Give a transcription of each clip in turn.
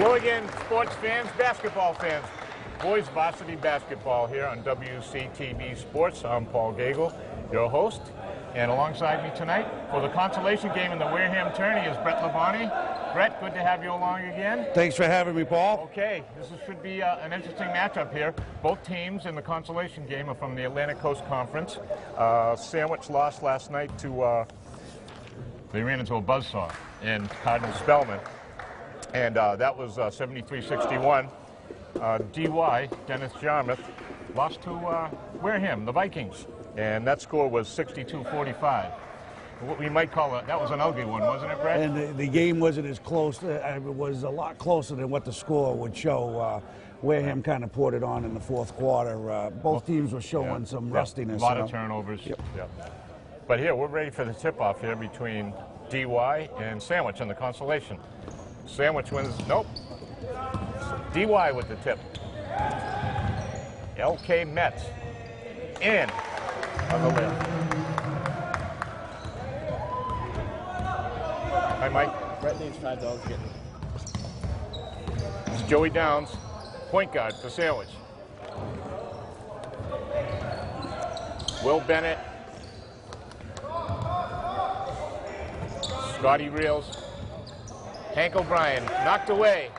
Hello again, sports fans, basketball fans. Boys varsity basketball here on WCTV Sports. I'm Paul Gagel, your host. And alongside me tonight for the consolation game in the Wareham tourney is Brett Labonte. Brett, good to have you along again. Thanks for having me, Paul. Okay, this should be an interesting matchup here. Both teams in the consolation game are from the Atlantic Coast Conference. Sandwich lost last night to, they ran into a buzzsaw in Cardinal Spellman. And that was 73-61. DY, Dennis Yarmouth, lost to Wareham, the Vikings. And that score was 62-45. What we might call that was an ugly one, wasn't it, Brett? And the game wasn't as close. It was a lot closer than what the score would show. Wareham kind of poured it on in the fourth quarter. Both teams were showing some rustiness. A lot of turnovers. Yep. But here, we're ready for the tip-off here between DY and Sandwich in the consolation. Sandwich wins. Nope. DY with the tip. LK Mets in on the left. Hi, Mike. Brett needs $5 getting. It's Joey Downs, point guard for Sandwich. Will Bennett. Scotty Reels. Hank O'Brien knocked away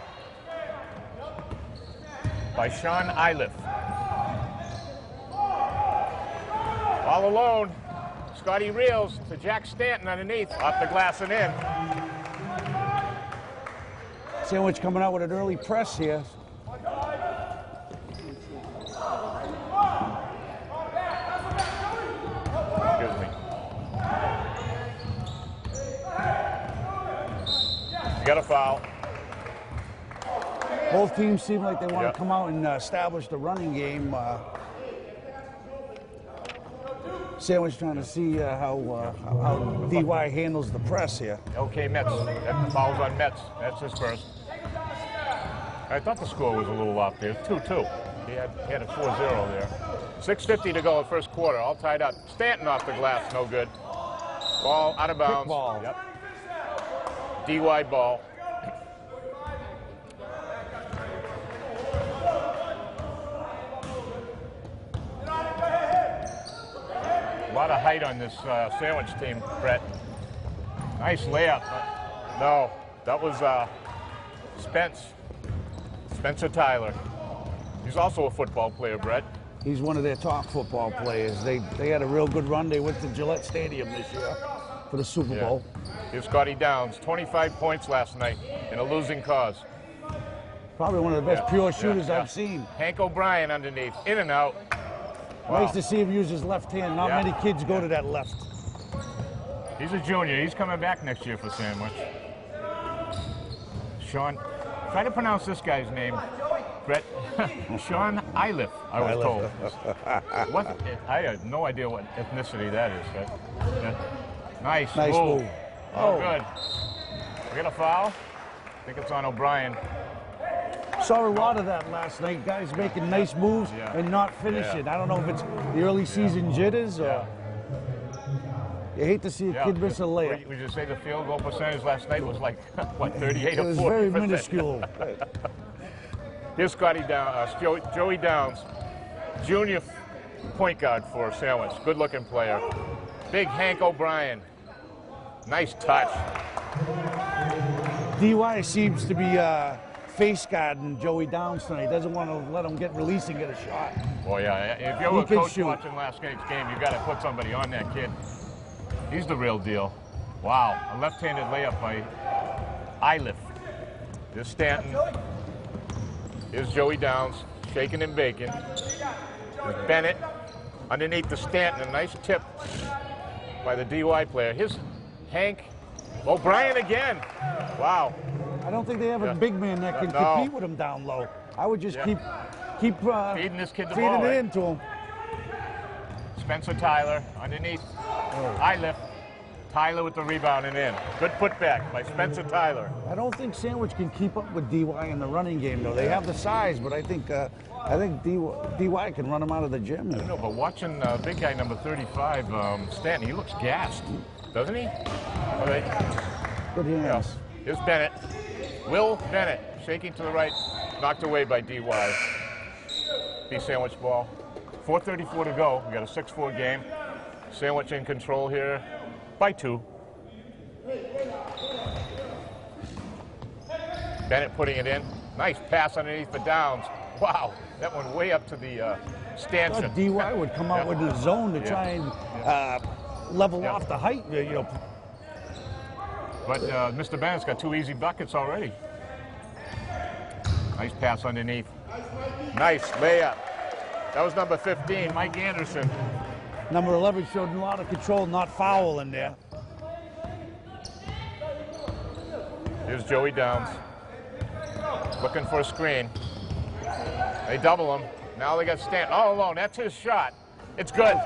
by Sean Iliff. All alone, Scotty Reels to Jack Stanton underneath, off the glass and in. Sandwich coming out with an early press here. Excuse me. Got a foul. Both teams seem like they want to come out and establish the running game. Sandwich trying to see how DY handles the press here. Okay, Mets. That foul's on Mets. That's his first. I thought the score was a little off there. 2-2. He had a 4-0 there. 6:50 to go in first quarter. All tied up. Stanton off the glass. No good. Ball out of bounds. Kick ball. Yep. DY ball. A lot of height on this Sandwich team, Brett. Nice layup. No, that was Spencer Tyler. He's also a football player, Brett. He's one of their top football players. They had a real good run. They went to Gillette Stadium this year for the Super Bowl. Here's Scotty Downs, 25 points last night in a losing cause. Probably one of the best pure shooters I've seen. Hank O'Brien underneath, in and out. Wow. Nice to see him use his left hand. Not many kids go to that left. He's a junior. He's coming back next year for Sandwich. Sean, try to pronounce this guy's name, Brett. Sean Iliff, I was told. What? I have no idea what ethnicity that is. Nice move. Oh, good. We got a foul. I think it's on O'Brien. Saw a lot of that last night. Guys making nice moves and not finishing. I don't know if it's the early season jitters or you hate to see a kid miss a layup. Would you say the field goal percentage last night was like, what, 38 or 40%? It was very minuscule. Here's Scotty Downs, Joey Downs, junior point guard for Sandwich. Good-looking player. Big Hank O'Brien. Nice touch. DY seems to be face guarding Joey Downs tonight. Doesn't want to let him get released and get a shot. Well, yeah, if you were a coach watching last night's game, you got to put somebody on that kid. He's the real deal. Wow, a left-handed layup by Iliff. Here's Stanton. Here's Joey Downs, shaking and baking. Here's Bennett underneath the Stanton. A nice tip by the DY player. Here's Hank O'Brien again. Wow. I don't think they have a big man that can compete with him down low. I would just keep feeding this kid the feeding ball, it into him. Spencer Tyler underneath. Iliff. Tyler with the rebound and in. Good putback by Spencer Tyler. I don't think Sandwich can keep up with DY in the running game, though. They have the size, but I think DY can run him out of the gym. I don't know, but watching big guy number 35, Stanton, he looks gassed, doesn't he? All right. Good hands. Here's Bennett. Will Bennett shaking to the right, knocked away by DY. B Sandwich ball. 4:34 to go. We got a 6-4 game. Sandwich in control here by 2. Bennett putting it in. Nice pass underneath for Downs. Wow, that went way up to the stanchion. I thought DY would come out with the zone to try and level off the height. You know. But Mr. Bennett's got 2 easy buckets already. Nice pass underneath. Nice layup. That was number 15, Mike Anderson. Number 11 showed a lot of control, not foul in there. Here's Joey Downs. Looking for a screen. They double him. Now they got Stan all alone. That's his shot. It's good.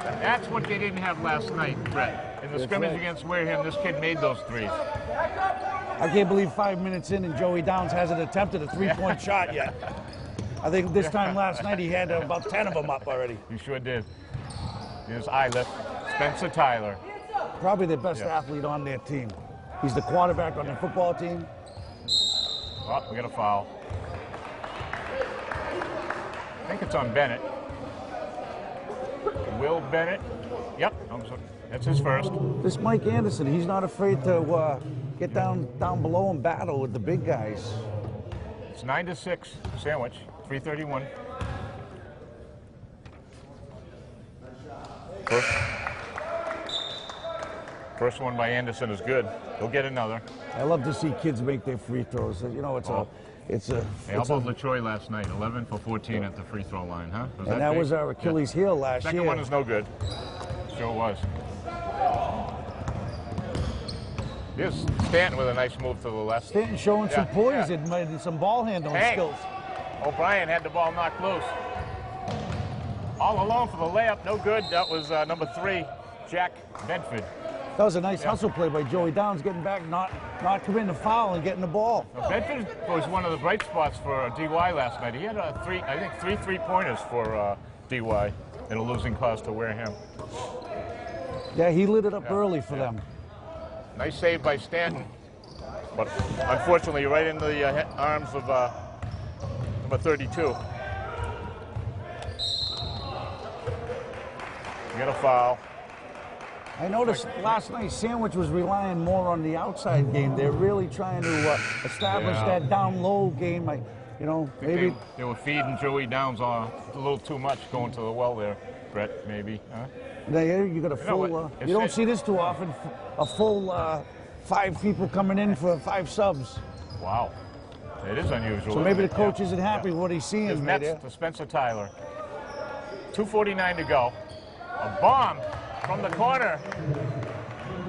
That's what they didn't have last night, Brett. In the scrimmage against Wareham, this kid made those threes. I can't believe 5 minutes in and Joey Downs hasn't attempted a 3-point shot yet. I think this time last night he had about 10 of them up already. He sure did. Here's Iliff. Spencer Tyler. Probably the best athlete on their team. He's the quarterback on their football team. Oh, we got a foul. I think it's on Bennett. Will Bennett. Yep, that's his first. This Mike Anderson, he's not afraid to get down below and battle with the big guys. It's 9-6, Sandwich, 3:31. First one by Anderson is good. He'll get another. I love to see kids make their free throws. You know, how about LaTroy last night? 11 for 14 at the free throw line, huh? That was our Achilles heel last year. Second one is no good. Sure was. Here's Stanton with a nice move to the left. Stanton showing some poise and some ball handling skills. O'Brien had the ball knocked loose. All alone for the layup, no good. That was number 3, Jack Bedford. That was a nice hustle play by Joey Downs, getting back, not committing the foul and getting the ball. Well, Bedford was one of the bright spots for DY last night. He had three 3-pointers for DY in a losing cause to Wareham. Yeah, he lit it up early for them. Nice save by Stanton, but unfortunately right into the arms of number 32. You got a foul. I noticed last night Sandwich was relying more on the outside game. They're really trying to establish that down low game. Maybe they were feeding Joey Downs a little too much going to the well there, Brett. Maybe. Huh? You got a full. You don't see this too often. A full 5 people coming in for 5 subs. Wow, it is unusual. So maybe the coach isn't happy with what he's seeing. His Mets to Spencer Tyler. 2:49 to go. A bomb from the corner.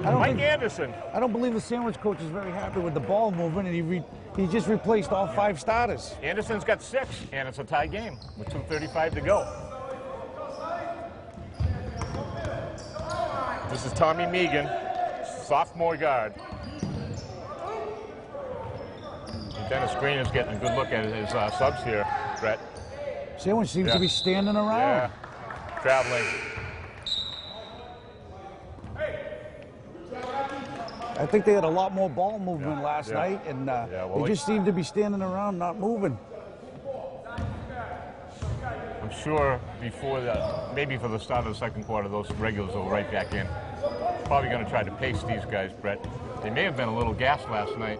Mike Anderson. I don't believe the Sandwich coach is very happy with the ball movement, and he just replaced all 5 starters. Anderson's got 6, and it's a tie game with 2:35 to go. This is Tommy Megan, sophomore guard. Dennis Green is getting a good look at his subs here, Brett. Sandwich seems to be standing around. Yeah, traveling. I think they had a lot more ball movement last night, and they just seemed to be standing around, not moving. I'm sure maybe for the start of the second quarter, those regulars will right back in. Probably going to try to pace these guys, Brett. They may have been a little gassed last night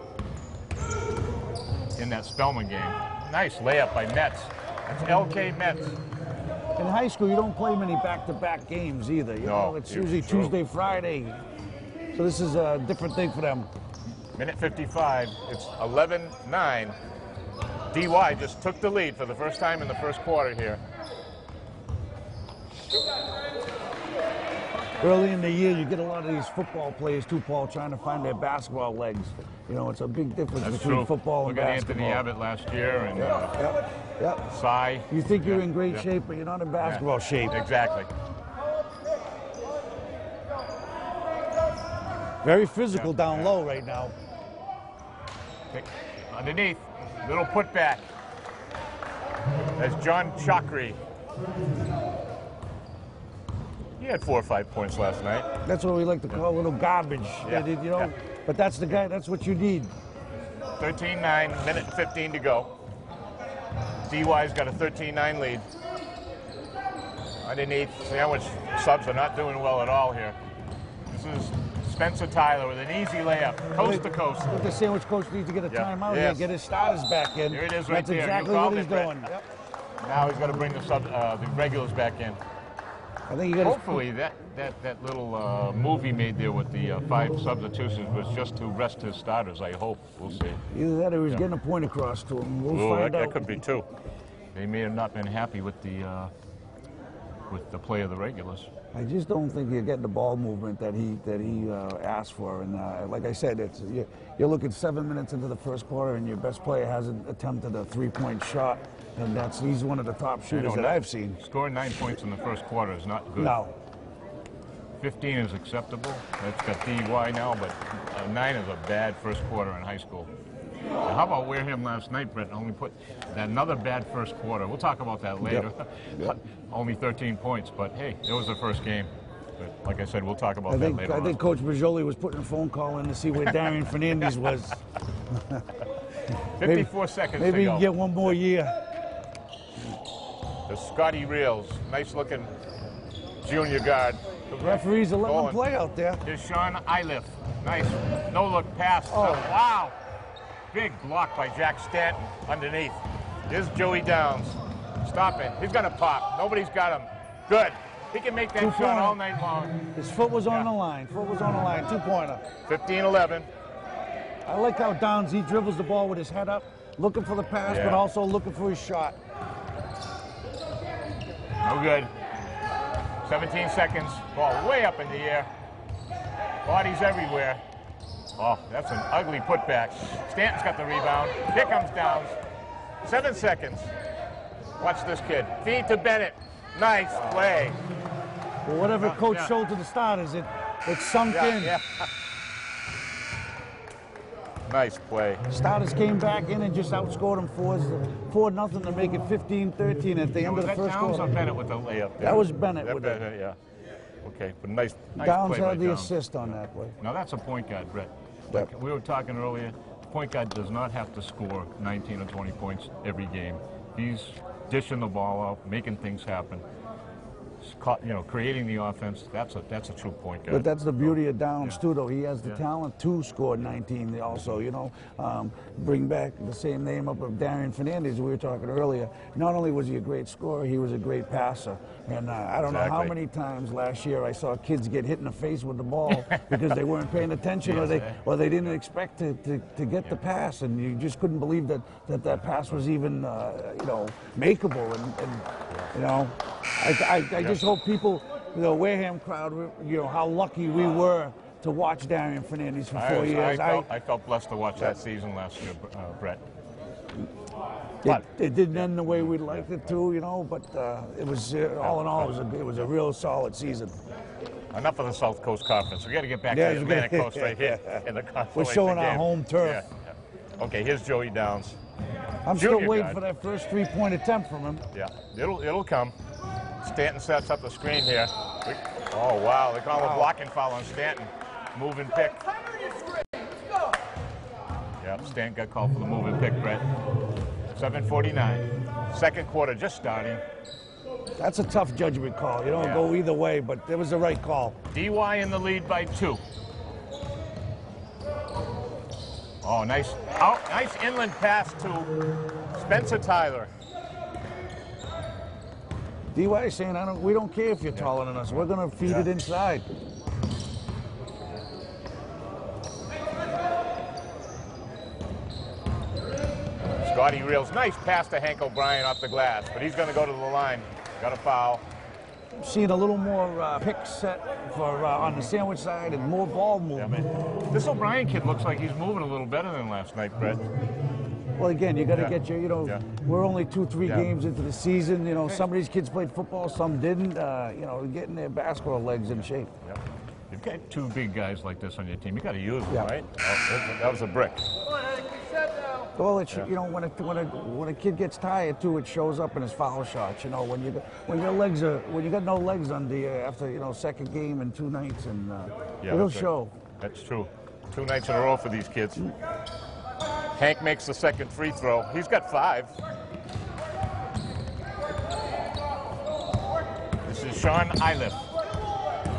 in that Spellman game. Nice layup by Metz. That's LK Metz. In high school, you don't play many back-to-back games either. You know, it's usually Tuesday, Friday. So this is a different thing for them. Minute 55. It's 11-9. DY just took the lead for the first time in the first quarter here. Early in the year, you get a lot of these football players, too, Paul, trying to find their basketball legs. You know, it's a big difference between football and basketball. Look at Anthony Abbott last year and Cy. You think you're in great shape, but you're not in basketball shape. Exactly. Very physical down low right now. Underneath, little putback. That's John Chakri. He had 4 or 5 points last night. That's what we like to call a little garbage. But that's the guy, that's what you need. 13-9, minute and 15 to go. DY's got a 13-9 lead. Underneath, Sandwich subs are not doing well at all here. This is Spencer Tyler with an easy layup, coast to coast. I think the Sandwich coach needs to get a timeout here, get his starters back in. Here it is right there. That's exactly what he's doing. Yep. Now he's got to bring the regulars back in. I think you got. Hopefully that little move he made there with the 5 substitutions was just to rest his starters. I hope. We'll see. Either that or he was getting a point across to him. We'll find out. That could be too. They may have not been happy with the play of the regulars. I just don't think you're getting the ball movement that he asked for. And like I said, you're looking 7 minutes into the first quarter, and your best player hasn't attempted a 3-point shot, and he's one of the top shooters that I've seen. Scoring 9 points in the first quarter is not good. No. 15 is acceptable. That's got DY now, but 9 is a bad first quarter in high school. Now, how about Wareham last night, Brett? Only put another bad first quarter. We'll talk about that later. Yep. Only 13 points, but hey, it was the first game. But like I said, we'll talk about that later. I think Coach Bajoli was putting a phone call in to see where Darian Fernandez was. 54 seconds to go. Maybe he can get one more year. The Scotty Reels, nice looking junior guard. The referees are letting him play out there. Here's Sean Iliff. Nice no-look pass. Oh, wow. Big block by Jack Stanton underneath. Here's Joey Downs. Stopping. He's going to pop. Nobody's got him. Good. He can make that shot all night long. His foot was on the line. 2-pointer. 15-11. I like how Downs, he dribbles the ball with his head up, looking for the pass, but also looking for his shot. No good. 17 seconds. Ball way up in the air. Bodies everywhere. Oh, that's an ugly putback. Stanton's got the rebound. Here comes Downs. 7 seconds. Watch this kid. Feed to Bennett. Nice play. Well, whatever coach showed to the starters, it sunk in. Yeah. Nice play. Starters came back in and just outscored them 4-0 to make it 15-13 at the end of the first quarter. Downs or Bennett with the layup there? That was Bennett with it. Yeah. Okay, but nice Downs play had the Downs. assist on that play. Now that's a point guard, Brett. Yep. Like we were talking earlier, point guard does not have to score 19 or 20 points every game. He's dishing the ball out, making things happen. Creating the offense. That's a true point guard. But that's the beauty of Downs too, though. He has the talent to score 19. Also, bring back the same name up of Darian Fernandez we were talking earlier. Not only was he a great scorer, he was a great passer. And I don't know how many times last year I saw kids get hit in the face with the ball because they weren't paying attention or they didn't expect to get the pass, and you just couldn't believe that pass was even makeable. And I just hope people, the Wareham crowd, how lucky we were to watch Darian Fernandez for 4 years. I felt blessed to watch that season last year, Brett. It didn't end the way we'd liked it to, but it was, all in all, it was a real solid season. Enough of the South Coast Conference. We got to get back to the Atlantic Coast right here in the Consolation We're showing game. Our home turf. Yeah. Okay, here's Joey Downs. I'm still waiting for that first 3-point attempt from him. Yeah, it'll come. Stanton sets up the screen here. Oh, wow, they call a blocking foul on Stanton. Moving pick. Yep, Stanton got called for the moving pick, Brett. 7:49. Second quarter just starting. That's a tough judgment call. You don't go either way, but it was the right call. DY in the lead by 2. Oh, nice inland pass to Spencer Tyler. DY is saying, we don't care if you're taller than us. We're going to feed it inside. Scotty Reels, nice pass to Hank O'Brien off the glass, but he's going to go to the line. Got a foul. Seeing a little more pick set for on the Sandwich side and more ball movement. Yeah, this O'Brien kid looks like he's moving a little better than last night, Brett. Well, again, you got to get your, we're only 2-3 games into the season. Some of these kids played football, some didn't. Getting their basketball legs in shape. Yep. You've got 2 big guys like this on your team. You got to use them, right? Oh, that was a brick. Well, when a kid gets tired too, it shows up in his foul shots. When you got no legs under you after second game and 2 nights, and it'll show. That's true. 2 nights in a row for these kids. Hank makes the second free throw. He's got 5. This is Sean Iliff.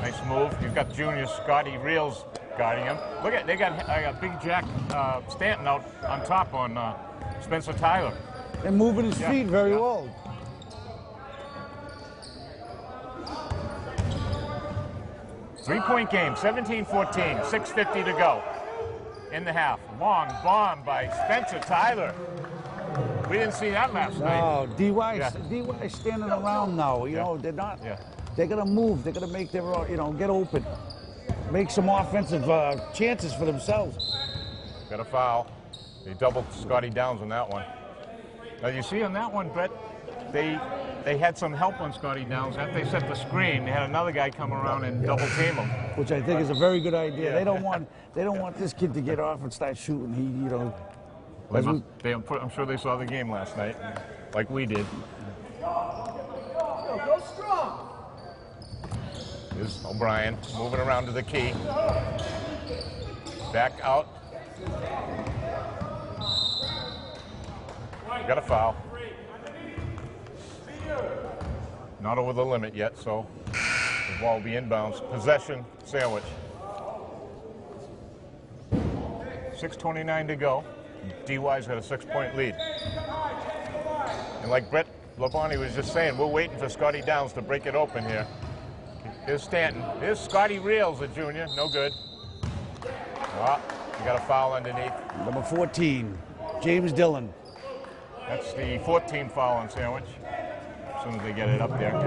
Nice move. He's got junior Scotty Reels guarding him. Look at, they got Big Jack Stanton out on top on Spencer Tyler. And moving his feet very well. Three-point game, 17-14, 6:50 to go in the half. Long bomb by Spencer Tyler. We didn't see that last night. Oh, DY standing around now. You know, they're not. Yeah. They're gonna move. They're gonna make their, you know, get open, make some offensive chances for themselves. Got a foul. They doubled Scotty Downs on that one. Now you see on that one, Brett, they had some help on Scotty Downs. After they set the screen, they had another guy come around and double team him. Which I think is a very good idea. Yeah. They don't want this kid to get off and start shooting. He, you know. I'm sure they saw the game last night, like we did. Go strong. Here's O'Brien moving around to the key. Back out. Got a foul. Not over the limit yet, so the ball will be inbounds. Possession, Sandwich. 6:29 to go. DY's got a 6-point lead. And like Brett Labonte was just saying, we're waiting for Scotty Downs to break it open here. Here's Stanton. Here's Scotty Reels, a junior. No good. Oh, you got a foul underneath. Number 14, James Dillon. That's the 14th foul on Sandwich. As soon as they get it up there.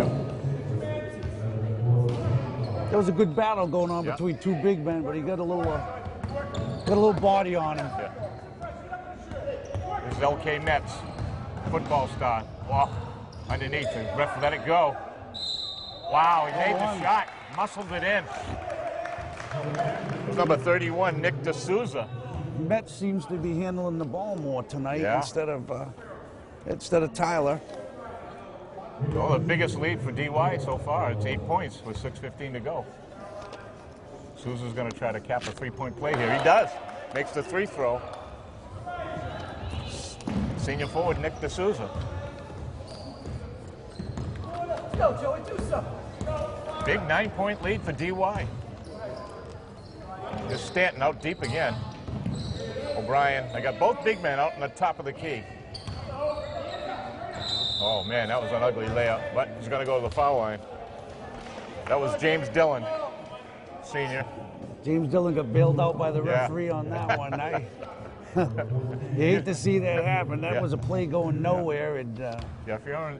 There was a good battle going on between two big men, but he got a little body on him. Yeah. This is LK Metz, football star. Oh, underneath. The ref let it go. Wow, he made the shot. Muscled it in. Number 31, Nick D'Souza. Metz seems to be handling the ball more tonight instead of Tyler. Well, the biggest lead for DY so far. It's 8 points with 6:15 to go. Souza's going to try to cap a 3-point play here. He does. Makes the free throw. Senior forward Nick D'Souza. Go, Joey, do something. Big 9-point lead for DY. Just Stanton out deep again. O'Brien. I got both big men out in the top of the key. Oh, man, that was an ugly layup, but he's going to go to the foul line. That was James Dillon, senior. James Dillon got bailed out by the referee on that one. You hate to see that happen. That was a play going nowhere. And if you're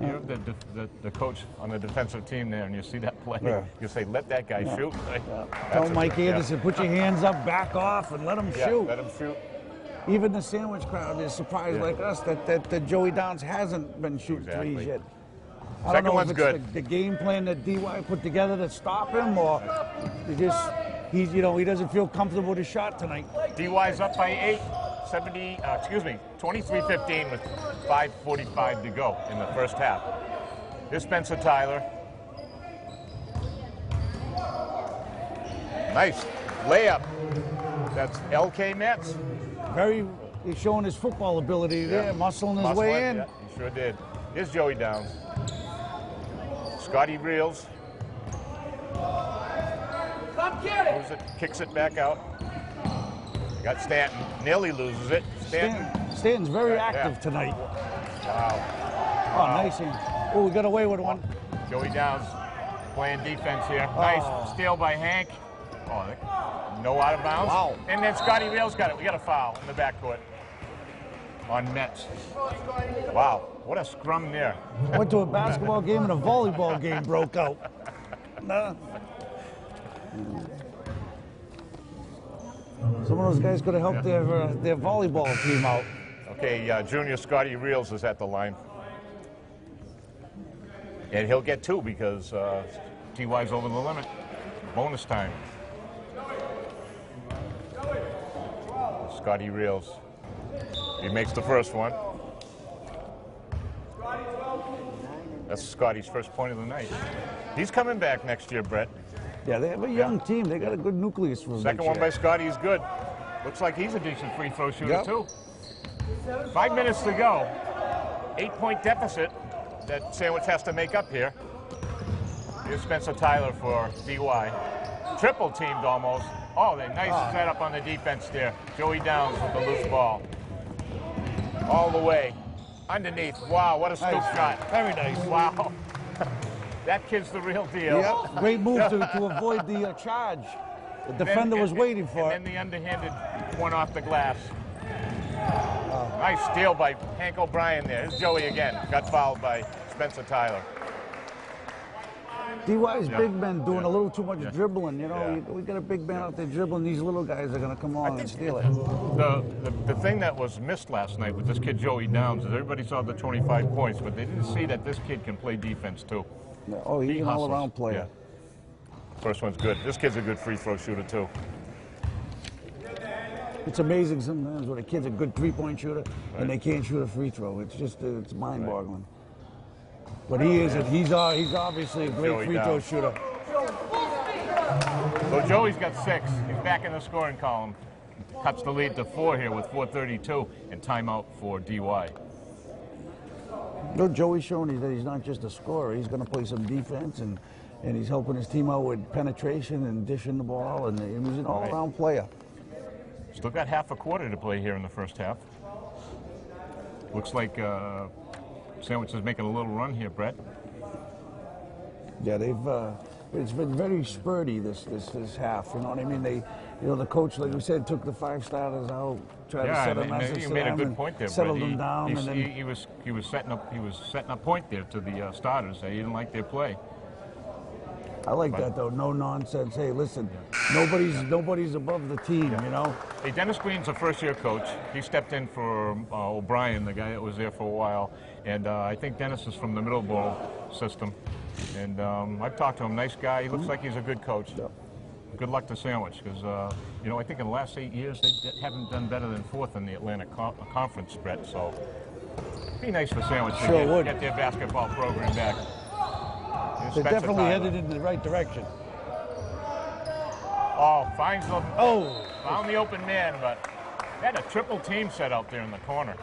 the coach on the defensive team there and you see that play, you say, let that guy shoot. Tell Mike Anderson, put your hands up, back off, and let him shoot. Let him shoot. Even the Sandwich crowd is surprised like us that Joey Downs hasn't been shooting threes yet. I don't know if it's good. The game plan that DY put together to stop him, or he doesn't feel comfortable with his shot tonight. DY's up by 8, 23-15 with 5:45 to go in the first half. Here's Spencer Tyler. Nice layup. That's LK Metz. He's showing his football ability there, muscling his way in. Yeah, he sure did. Here's Joey Downs. Scotty Reels. Come get it. Kicks it back out. Got Stanton. Nearly loses it. Stanton's very active tonight. Wow. Oh, nice. Oh, we got away with one. Joey Downs playing defense here. Nice steal by Hank. Oh, no out of bounds. Wow. And then Scotty Reels got it. We got a foul in the backcourt on Metz. Wow, what a scrum there. Went to a basketball game and a volleyball game broke out. Some of those guys could have helped their volleyball team out. Okay, junior Scotty Reels is at the line. And he'll get 2 because TY's over the limit. Bonus time. Scotty Reels. He makes the first one. That's Scotty's first point of the night. He's coming back next year, Brett. Yeah, they have a young team. They got a good nucleus for Second one by Scotty is good. Looks like he's a decent free throw shooter, too. 5 minutes to go. 8-point deficit that Sandwich has to make up here. Here's Spencer Tyler for DY. Triple teamed almost. Oh, they nice setup on the defense there. Joey Downs with the loose ball. All the way. Underneath. Wow, what a scoop shot. Very nice. Wow. That kid's the real deal. Yep. Great move to avoid the charge. The defender was waiting for it. And then the underhanded one off the glass. Nice steal by Hank O'Brien there. Here's Joey again. Got fouled by Spencer Tyler. DY's big men doing a little too much dribbling. You know, we got a big man out there dribbling. These little guys are going to come on and steal it. The thing that was missed last night with this kid Joey Downs is everybody saw the 25 points, but they didn't see that this kid can play defense too. Oh, he's an hustles. all-around player. Yeah. First one's good. This kid's a good free throw shooter too. It's amazing sometimes when a kid's a good three-point shooter and they can't shoot a free throw. It's just it's mind-boggling. But he's obviously a great free throw shooter. So Joey's got 6. He's back in the scoring column. Cuts the lead to 4 here with 4:32 and timeout for DY. No, Joey's showing that he's not just a scorer. He's going to play some defense and he's helping his team out with penetration and dishing the ball, and he's an all-around player. Still got half a quarter to play here in the first half. Looks like Sandwich is making a little run here, Brett. Yeah, it's been very spurty this half. You know what I mean? The coach, like we said, took the 5 starters out, tried to set a message you to made them a good and point there, settled Brett. them down. And then He was setting a point there to the starters. He didn't like their play. I like that though. No nonsense. Hey, listen, nobody's above the team. You know. Hey, Dennis Green's a first-year coach. He stepped in for O'Brien, the guy that was there for a while, and I think Dennis is from the Middleborough system. And I've talked to him. Nice guy. He looks like he's a good coach. Yep. Good luck to Sandwich, because I think in the last 8 years they haven't done better than 4th in the Atlantic Conference, Brett. So it'd be nice for Sandwich to get their basketball program back. They're definitely headed in the right direction. Oh, found the open man, but they had a triple team set out there in the corner.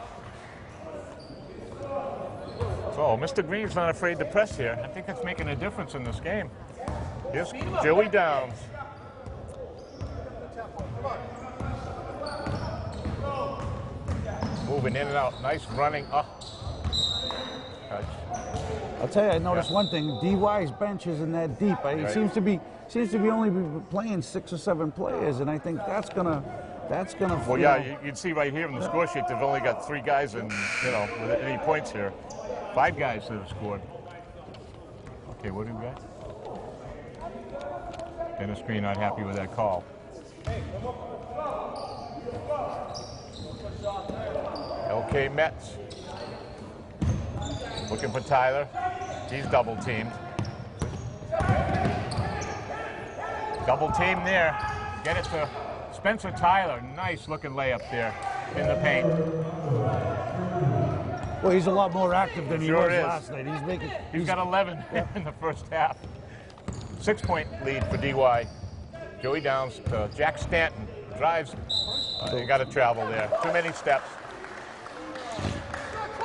So Mr. Green's not afraid to press here. I think that's making a difference in this game. Here's Joey Downs. Moving in and out. Nice running. I'll tell you, I noticed one thing. DY's bench isn't that deep. He seems to be only playing 6 or 7 players, and I think that's gonna. Well, yeah, you'd see right here in the score sheet they've only got 3 guys in, with any points here. 5 guys that have scored. Okay, what do we got? Dennis Green not happy with that call. LK Mets. Looking for Tyler. He's double teamed. Double team there. Get it to Spencer Tyler. Nice looking layup there in the paint. Well, he's a lot more active than he was last night. He's got 11 in the first half. 6-point lead for DY. Joey Downs to Jack Stanton. Drives. You got to travel there. Too many steps.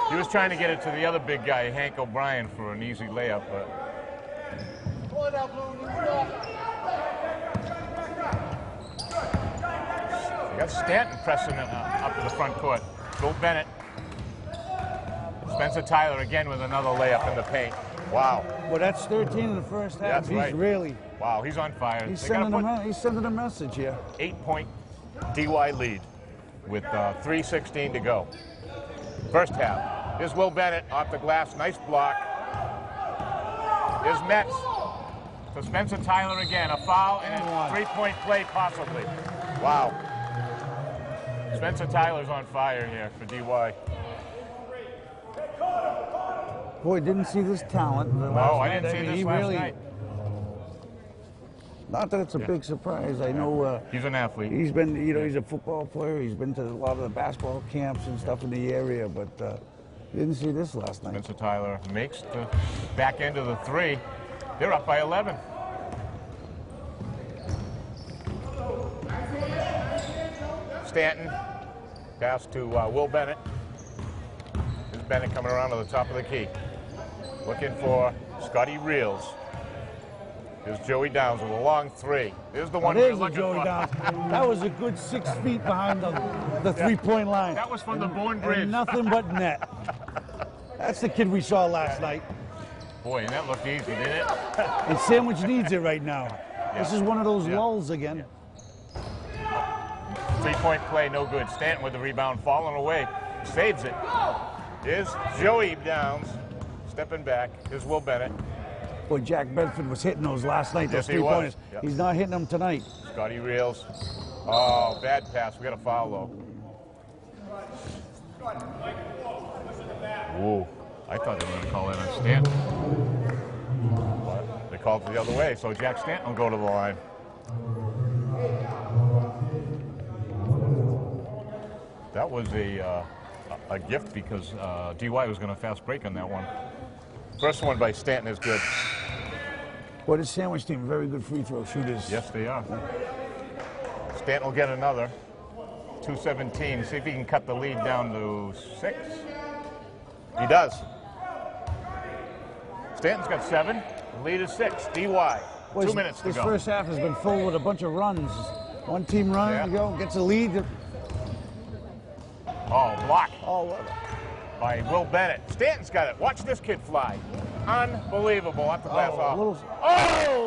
He was trying to get it to the other big guy, Hank O'Brien, for an easy layup, but. You got Stanton pressing it up to the front court. Bill Bennett. Spencer Tyler again with another layup in the paint. Wow. Well, that's 13 in the first half. That's right. Really. Wow, he's on fire. He's sending a message here. 8-point DY lead with 3:16 to go. First half. Here's Will Bennett off the glass. Nice block. Here's Metz. So Spencer Tyler again. A foul and a 3-point play possibly. Wow. Spencer Tyler's on fire here for DY. Boy, didn't see this talent. I didn't see this last night. Not that it's a big surprise. I know he's an athlete. He's been, he's a football player. He's been to a lot of the basketball camps and stuff in the area, but didn't see this last night. Spencer Tyler makes the back end of the 3. They're up by 11. Stanton Pass to Will Bennett. Here's Bennett coming around to the top of the key. Looking for Scotty Reels. Here's Joey Downs with a long three. There's the one we're There's the looking Joey for. Downs. That was a good 6 feet behind the three-point line. That was from the Bourne Bridge. And nothing but net. That's the kid we saw last night. Boy, and that looked easy, didn't it? And Sandwich needs it right now. This is one of those lulls again. Three-point play, no good. Stanton with the rebound, falling away. Saves it. Here's Joey Downs stepping back. Here's Will Bennett. Boy, Jack Bedford was hitting those last night, those Yes, he three-pointers. was. Yep. He's not hitting them tonight. Scotty Reels. Oh, bad pass. We got a foul, though. Ooh, I thought they were going to call that on Stanton. But they called it the other way, so Jack Stanton will go to the line. That was a gift because DY was going to fast break on that one. First one by Stanton is good. Boy, this Sandwich team, very good free throw shooters. Yes, they are. Stanton will get another. 2:17. See if he can cut the lead down to 6. He does. Stanton's got 7. The lead is 6. DY. Boy, 2 minutes to this go. first half has been full with a bunch of runs. One team running to go, gets a lead. Oh, block Oh, by Will Bennett. Stanton's got it. Watch this kid fly. Unbelievable. Off the glass off.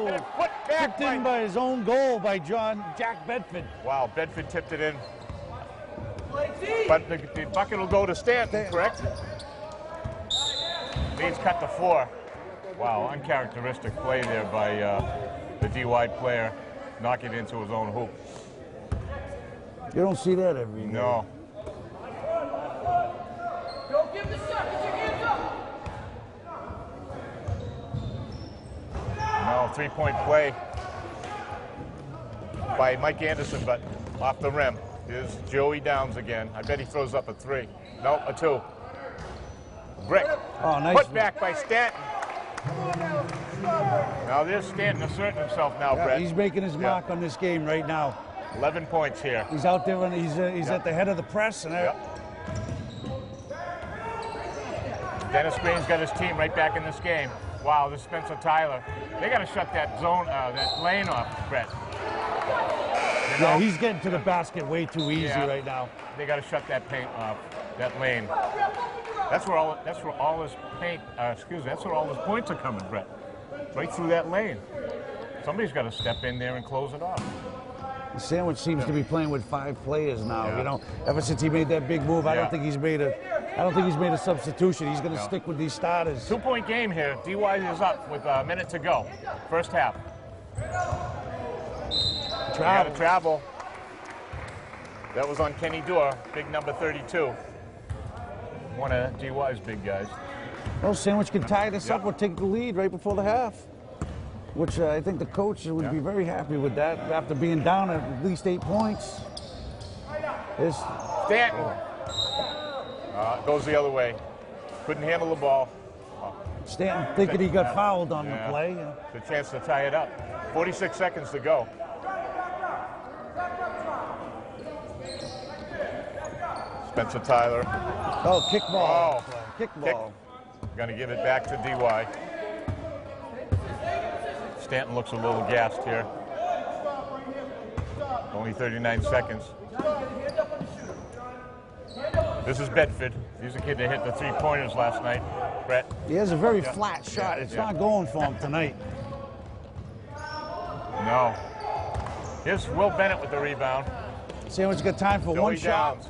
And a foot back tipped in by his own goal by Jack Bedford. Wow, Bedford tipped it in. But the bucket will go to Stanton, correct? Leeds cut to 4. Wow, uncharacteristic play there by the DY player, knocking it into his own hoop. You don't see that every day. No. Don't give the shot. Get your hands up. No, three-point play by Mike Anderson, but off the rim. Here's Joey Downs again. I bet he throws up a 3. No, a 2. Brick. Oh, nice. Put back by Stanton. Now there's Stanton asserting himself now, Yeah, Brett. he's making his mark on this game right now. 11 points here. He's out there and he's at the head of the press. And Dennis Green's got his team right back in this game. Wow, this is Spencer Tyler. They got to shut that zone, that lane off, Brett. You know? Yeah, he's getting to the basket way too easy right now. They got to shut that paint off, that lane. That's where all his paint. That's where all his points are coming, Brett. Right through that lane. Somebody's got to step in there and close it off. The Sandwich seems to be playing with 5 players now. You know, ever since he made that big move, I don't think he's made a substitution. He's going to stick with these starters. 2-point game here. DY is up with a minute to go. First half. Travel. That was on Kenny Dorr, big number 32. One of DY's big guys. Well, Sandwich can tie this up or take the lead right before the half, which I think the coach would be very happy with that after being down at least 8 points. Stanton. Goes the other way. Couldn't handle the ball. Stanton thinking he got fouled on the play. The chance to tie it up. 46 seconds to go. Spencer Tyler. Oh, kickball. Oh, Kickball. Going to give it back to DY. Stanton looks a little gassed here. Only 39 seconds. This is Bedford. He's a kid that hit the 3-pointers last night. Brett. He has a very flat shot. It's not going for him tonight. No. Here's Will Bennett with the rebound. Sandwich got time for Joey one shot. Downs.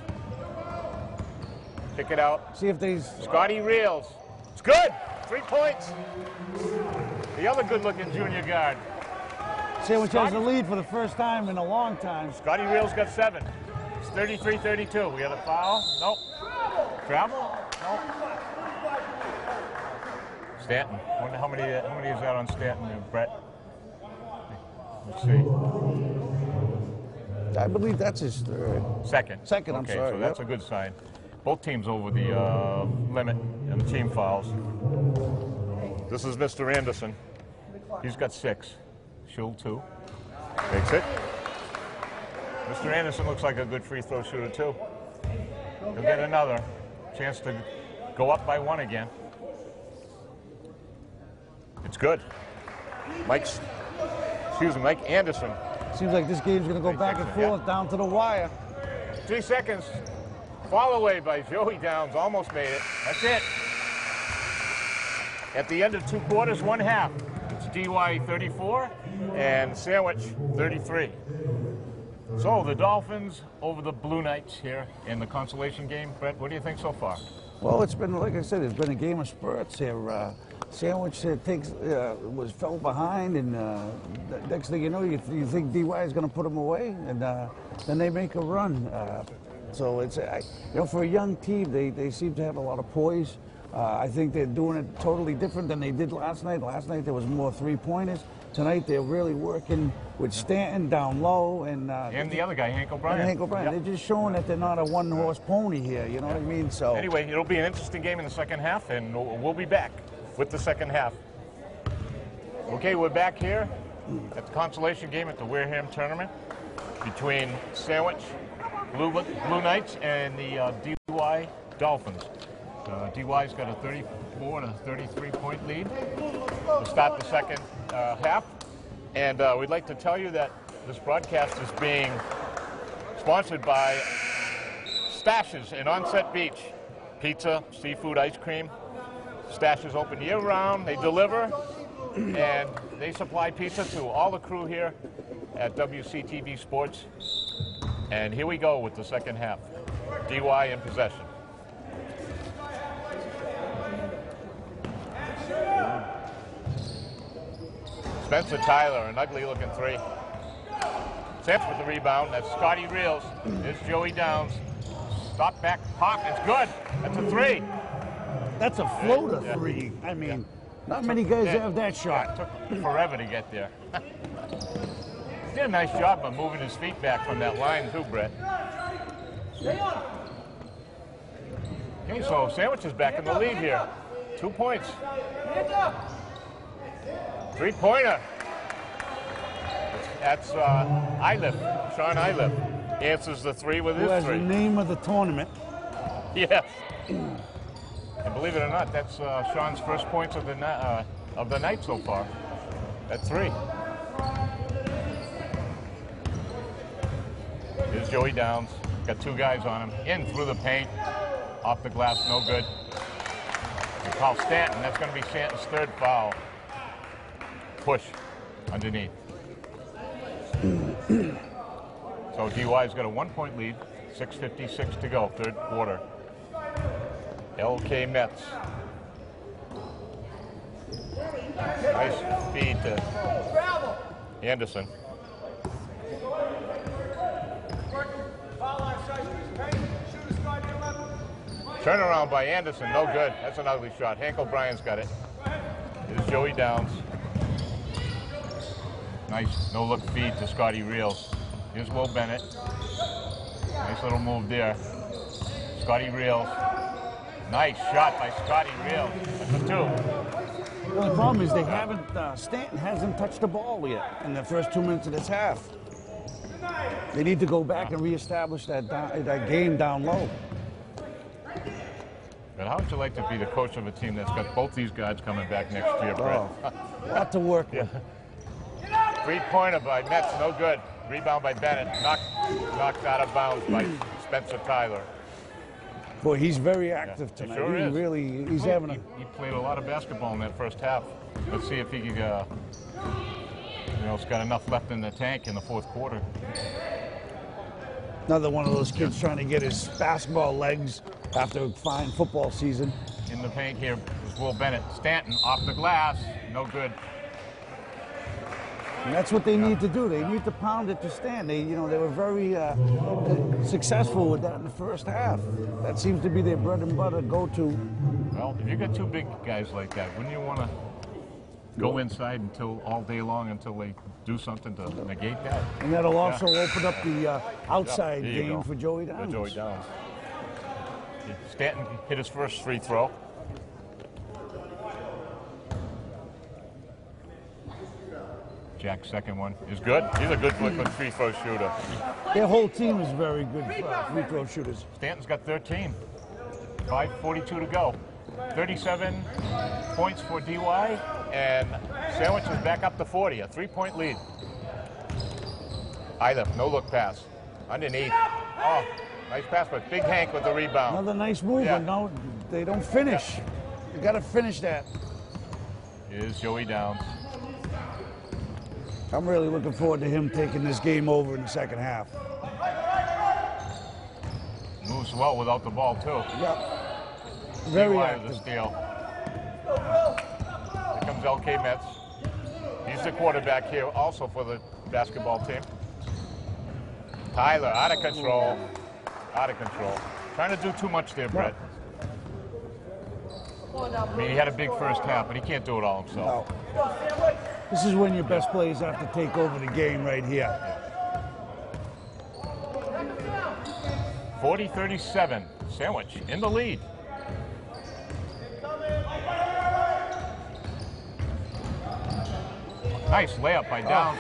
Kick it out. See if they... Scotty Reels. It's good. 3 points. The other good-looking junior guard. Sandwich has the lead for the first time in a long time. Scotty Reels got 7. It's 33-32. We got a foul. Nope. Travel? Nope. Stanton. Wonder how many is that on Stanton and Brett? Let's see. I believe that's his third. Second. Second, I'm okay, sorry. So that's a good sign. Both teams over the limit in the team fouls. This is Mr. Anderson. He's got 6. Shield 2. Takes it. Mr. Anderson looks like a good free throw shooter too. He'll get another chance to go up by 1 again. It's good. Mike Anderson. Seems like this game's going to go back and forth down to the wire. 3 seconds. Fall away by Joey Downs. Almost made it. That's it. At the end of 2 quarters, 1 half. It's DY 34 and Sandwich 33. So the Dolphins over the Blue Knights here in the consolation game. Brett, what do you think so far? Well, it's been, like I said, it's been a game of spurts here. Sandwich fell behind, and the next thing you know, you think DY is going to put them away, and then they make a run. So it's, for a young team, they seem to have a lot of poise. I think they're doing it totally different than they did last night. Last night there was more 3-pointers. Tonight they're really working with Stanton down low and the other guy, Hank O'Brien. Yep. They're just showing that they're not a one-horse pony here. You know what I mean? So anyway, it'll be an interesting game in the second half, and we'll be back with the second half. Okay, we're back here at the consolation game at the Wareham tournament between Sandwich Blue Knights and the DY Dolphins. DY's got a 34 and a 33-point lead to start the second half. And we'd like to tell you that this broadcast is being sponsored by Stashes in Onset Beach. Pizza, seafood, ice cream. Stashes open year-round. They deliver, and they supply pizza to all the crew here at WCTV Sports. And here we go with the second half. DY in possession. Spencer Tyler, an ugly-looking 3. Samps with the rebound. That's Scotty Reels. There's Joey Downs. Stop back, pop. It's good. That's a 3. That's a floater 3. I mean, not many guys have that shot. It took forever to get there. He did a nice job of moving his feet back from that line too, Brett. Okay, so Sandwich is back in the lead here. 2 points. 3-pointer. That's Iliff. Sean Iliff answers the 3 with his 3. Who has the name of the tournament. Yes. And believe it or not, that's Sean's first points of the night so far. At 3. Here's Joey Downs. Got 2 guys on him. In through the paint. Off the glass, no good. And foul Stanton. That's going to be Stanton's 3rd foul. Push underneath. So DY's got a 1-point lead. 6:56 to go, 3rd quarter. LK Mets. Nice feed to Anderson. Turnaround by Anderson, no good. That's an ugly shot. Hank O'Brien's got it. Here's Joey Downs. Nice no-look feed to Scotty Reels. Here's Will Bennett. Nice little move there. Scotty Reels. Nice shot by Scotty Reels. That's a 2. Well, the problem is they haven't, Stanton hasn't touched the ball yet in the first 2 minutes of this half. They need to go back and reestablish that game down low. But how would you like to be the coach of a team that's got both these guys coming back next year, Brett? Oh, a lot to work with. 3-pointer by Mets, no good. Rebound by Bennett, knocked out of bounds by Spencer Tyler. Boy, he's very active tonight. He sure is. Really, he's having a... He played a lot of basketball in that first half. Let's see if he can, it's got enough left in the tank in the 4th quarter. Another one of those kids trying to get his basketball legs after a fine football season. In the paint here is Will Bennett. Stanton off the glass, no good. And that's what they need to do. They need to pound it to Stanton. They were very successful with that in the first half. That seems to be their bread and butter go-to. Well, if you got 2 big guys like that, wouldn't you want to go inside all day long until they do something to negate that? And that'll also open up the outside game for Joey Downs. For Joey Downs. Stanton hit his first free throw. Jack's second one is good. He's a good free throw shooter. Their whole team is very good free throw shooters. Stanton's got 13. 5:42 to go. 37 points for DY, and Sandwich is back up to 40. A 3-point lead. Either no look pass underneath. Oh, nice pass, but Big Hank with the rebound. Another nice move, Yeah. but no, they don't finish. You got to finish that. Here's Joey Downs. I'm really looking forward to him taking this game over in the second half. Moves well without the ball, too. Yep. Very DY active. with a steal. Here comes LK Metz. He's the quarterback here also for the basketball team. Tyler, out of control. Out of control. Trying to do too much there, Brett. I mean, he had a big first half, but he can't do it all himself. No. This is when your best players have to take over the game right here. 40-37. Sandwich in the lead. Nice layup by Downs.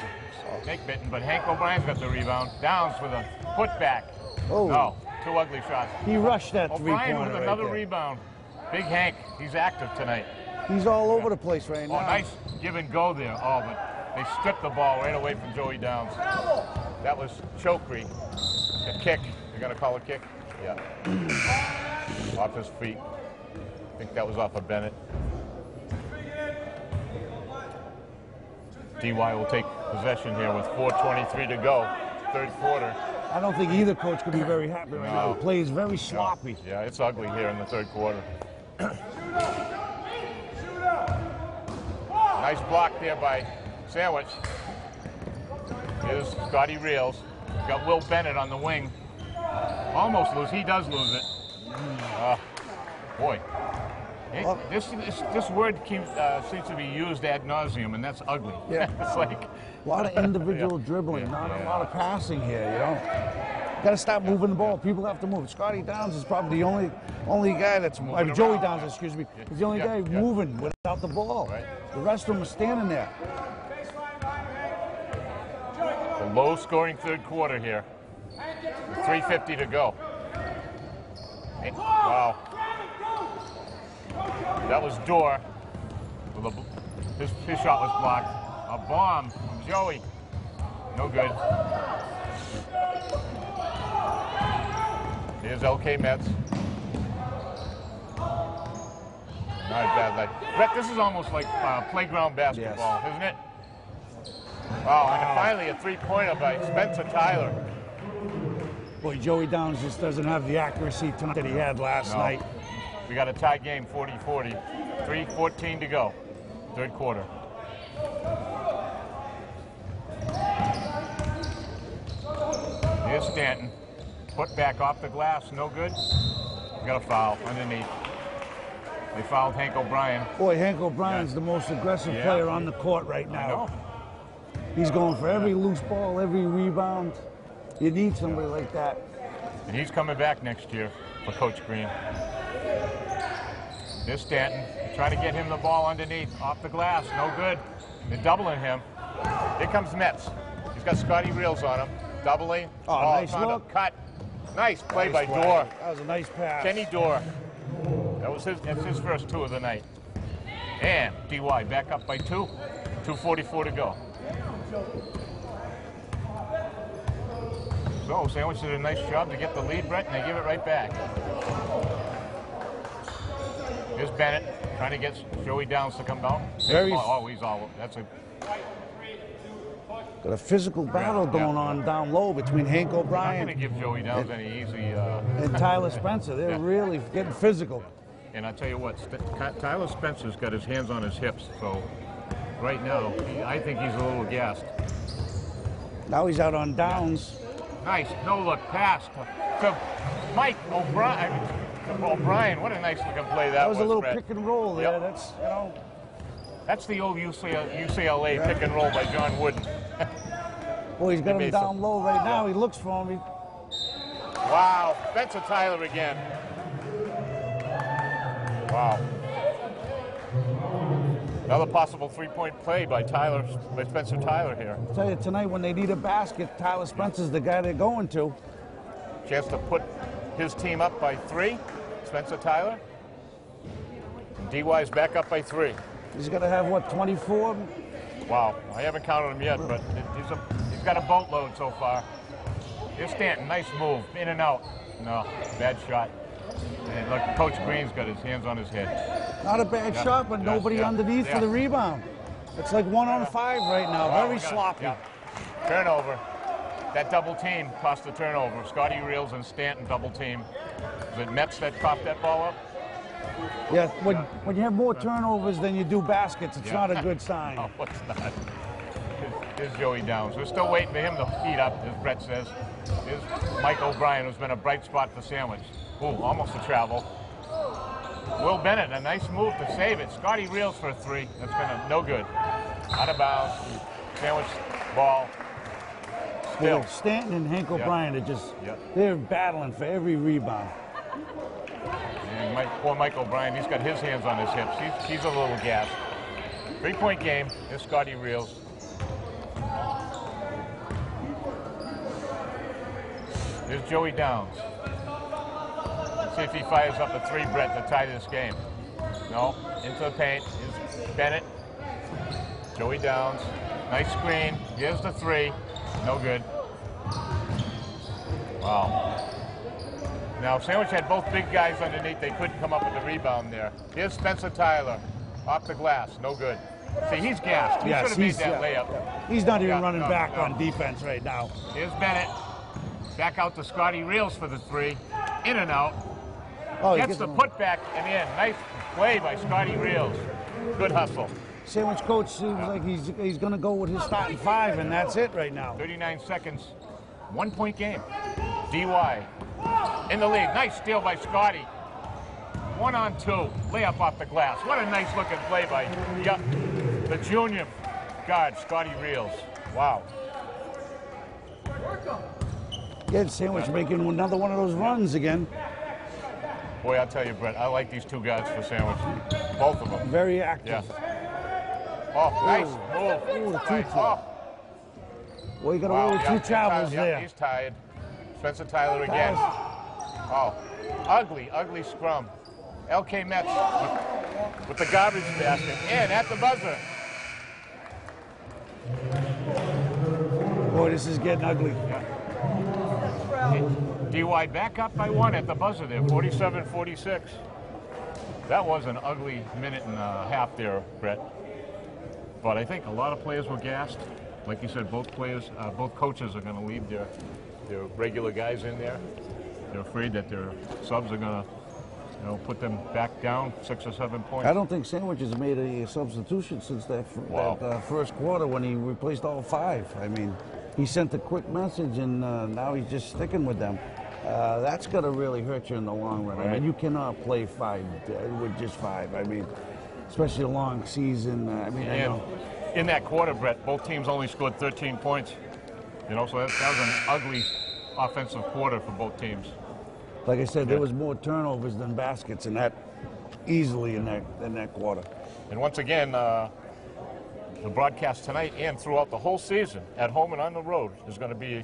Nick bitten, but Hank O'Brien's got the rebound. Downs with a putback. Oh. No, two ugly shots. He rushed that O'Brien three-pointer with another right there. rebound. Big Hank, he's active tonight. He's all over the place right Oh, now. nice give and go there. Oh, but they stripped the ball right away from Joey Downs. That was chokery. A kick. You're going to call a kick? Yeah. Off his feet. I think that was off of Bennett. DY will take possession here with 4:23 to go. Third quarter. I don't think either coach could be very happy right now. No. The play is very sloppy. Yeah, it's ugly here in the third quarter. Nice block there by Sandwich. Here's Scotty Reels. Got Will Bennett on the wing. Almost lose. He does lose it. Boy. This word seems to be used ad nauseum, and that's ugly. Yeah. It's like A lot of individual dribbling, not a lot of passing here, you know. Got to stop moving the ball. People have to move. Scotty Downs is probably the only guy that's Joey Downs, excuse me, is the only guy moving without the ball. Right. The rest of them are standing there. a low-scoring third quarter here. 3:50 to go. Wow. That was Dorr. His shot was blocked. A bomb from Joey. No good. Here's LK Metz. Not bad night. Brett, this is almost like playground basketball, isn't it? Wow, and finally a three-pointer by Spencer Tyler. Boy, Joey Downs just doesn't have the accuracy tonight that he had last night. We got a tie game, 40-40. 3:14 to go, third quarter. Here's Stanton. Put back off the glass, no good. Got a foul underneath. They fouled Hank O'Brien. Boy, Hank O'Brien's the most aggressive player on the court right now. I know. He's going for every loose ball, every rebound. You need somebody like that. And he's coming back next year for Coach Green. Here's Stanton. Trying to get him the ball underneath, off the glass, no good. They're doubling him. Here comes Metz. He's got Scotty Reels on him. Doubling. Oh, nice found a look. Cut. Nice play by Nice play. Dorr. That was a nice pass. Kenny Dorr. That's his first two of the night. And DY back up by 2. 2:44 to go. So Sandwich did a nice job to get the lead, Brett, and they give it right back. Here's Bennett trying to get Joey Downs to come down. Very- He's all. That's a. Got a physical battle going on down low between Hank I'm not going O'Brien to give Joey Downs any easy. and Tyler Spencer. They're really getting physical. And I tell you what, Tyler Spencer's got his hands on his hips, so right now I think he's a little gassed. Now he's out on Downs. Nice no-look pass to Mike O'Brien. O'Brien, what a nice looking play that was. That was a little Brett. pick and roll there. Yep. That's, you know. That's the old UCLA pick and roll by John Wooden. Boy, he's got him made down some- low right now. He looks for him. Wow, Spencer Tyler again. Wow. Another possible three-point play by Spencer Tyler here. I tell you, tonight when they need a basket, Tyler Spencer's the guy they're going to. Chance to put his team up by 3. Spencer Tyler. And DY's back up by 3. He's going to have, what, 24? Wow, I haven't counted him yet, but he's got a boatload so far. Here's Stanton, nice move, in and out. No, bad shot. And look, Coach Green's got his hands on his head. Not a bad shot, but nobody underneath for the rebound. It's like 1 on 5 right now, very sloppy. Turnover. That double team cost the turnover. Scotty Reels and Stanton double team. Was it Metz that coughed that ball up? Yeah, when you have more turnovers than you do baskets, it's not a good sign. No, it's not. Here's Joey Downs. We're still waiting for him to heat up, as Brett says. Here's Mike O'Brien, who's been a bright spot for Sandwich. Ooh, almost a travel. Will Bennett, a nice move to save it. Scotty Reels for a 3. That's been no good. Out of bounds. Sandwich ball. Still. Yeah, Stanton and Hank O'Brien are just, they're battling for every rebound. And poor Mike O'Brien, he's got his hands on his hips. He's a little gassed. 3-point game. Here's Scotty Reels. Here's Joey Downs. Let's see if he fires up a 3, Brett, to tie this game. No, into the paint. Here's Bennett. Joey Downs. Nice screen. Here's the 3. No good. Wow. Now, Sandwich had both big guys underneath. They couldn't come up with the rebound there. Here's Spencer Tyler. Off the glass. No good. See, he's gassed. He should have made that layup. He's not even running back on defense right now. Here's Bennett. Back out to Scotty Reels for the 3. In and out. Oh, Gets the putback and in. Nice play by Scotty Reels. Good hustle. Sandwich coach seems like he's going to go with his starting 5, and that's it right now. 39 seconds. 1-point game. DY in the lead. Nice steal by Scotty. 1 on 2. Layup off the glass. What a nice looking play by the junior guard, Scotty Reels. Wow. Yeah, Sandwich making another one of those runs again. Boy, I'll tell you, Brett, I like these 2 guys for Sandwich. Both of them. Very active. Yeah. Oh, nice move. Ooh, Nice. Oh. Well, you got away with 2 travels there. He's tied. Spencer Tyler again. Oh, ugly scrum. LK Metz with the garbage basket. In at the buzzer. Boy, this is getting ugly. DY back up by 1 at the buzzer there, 47-46. That was an ugly minute and a half there, Brett. But I think a lot of players were gassed. Like you said, both coaches are going to leave their regular guys in there. They're afraid that their subs are going to, put them back down 6 or 7 points. I don't think Sandwich has made a substitution since that first quarter when he replaced all 5. I mean, he sent a quick message, and now he's just sticking with them. That's going to really hurt you in the long run. Right. I mean, you cannot play 5 with just 5. I mean, especially a long season. I know. In that quarter, Brett, both teams only scored 13 points. So that was an ugly offensive quarter for both teams. Like I said, there was more turnovers than baskets in that, easily in that quarter. And once again, the broadcast tonight and throughout the whole season, at home and on the road, is going to be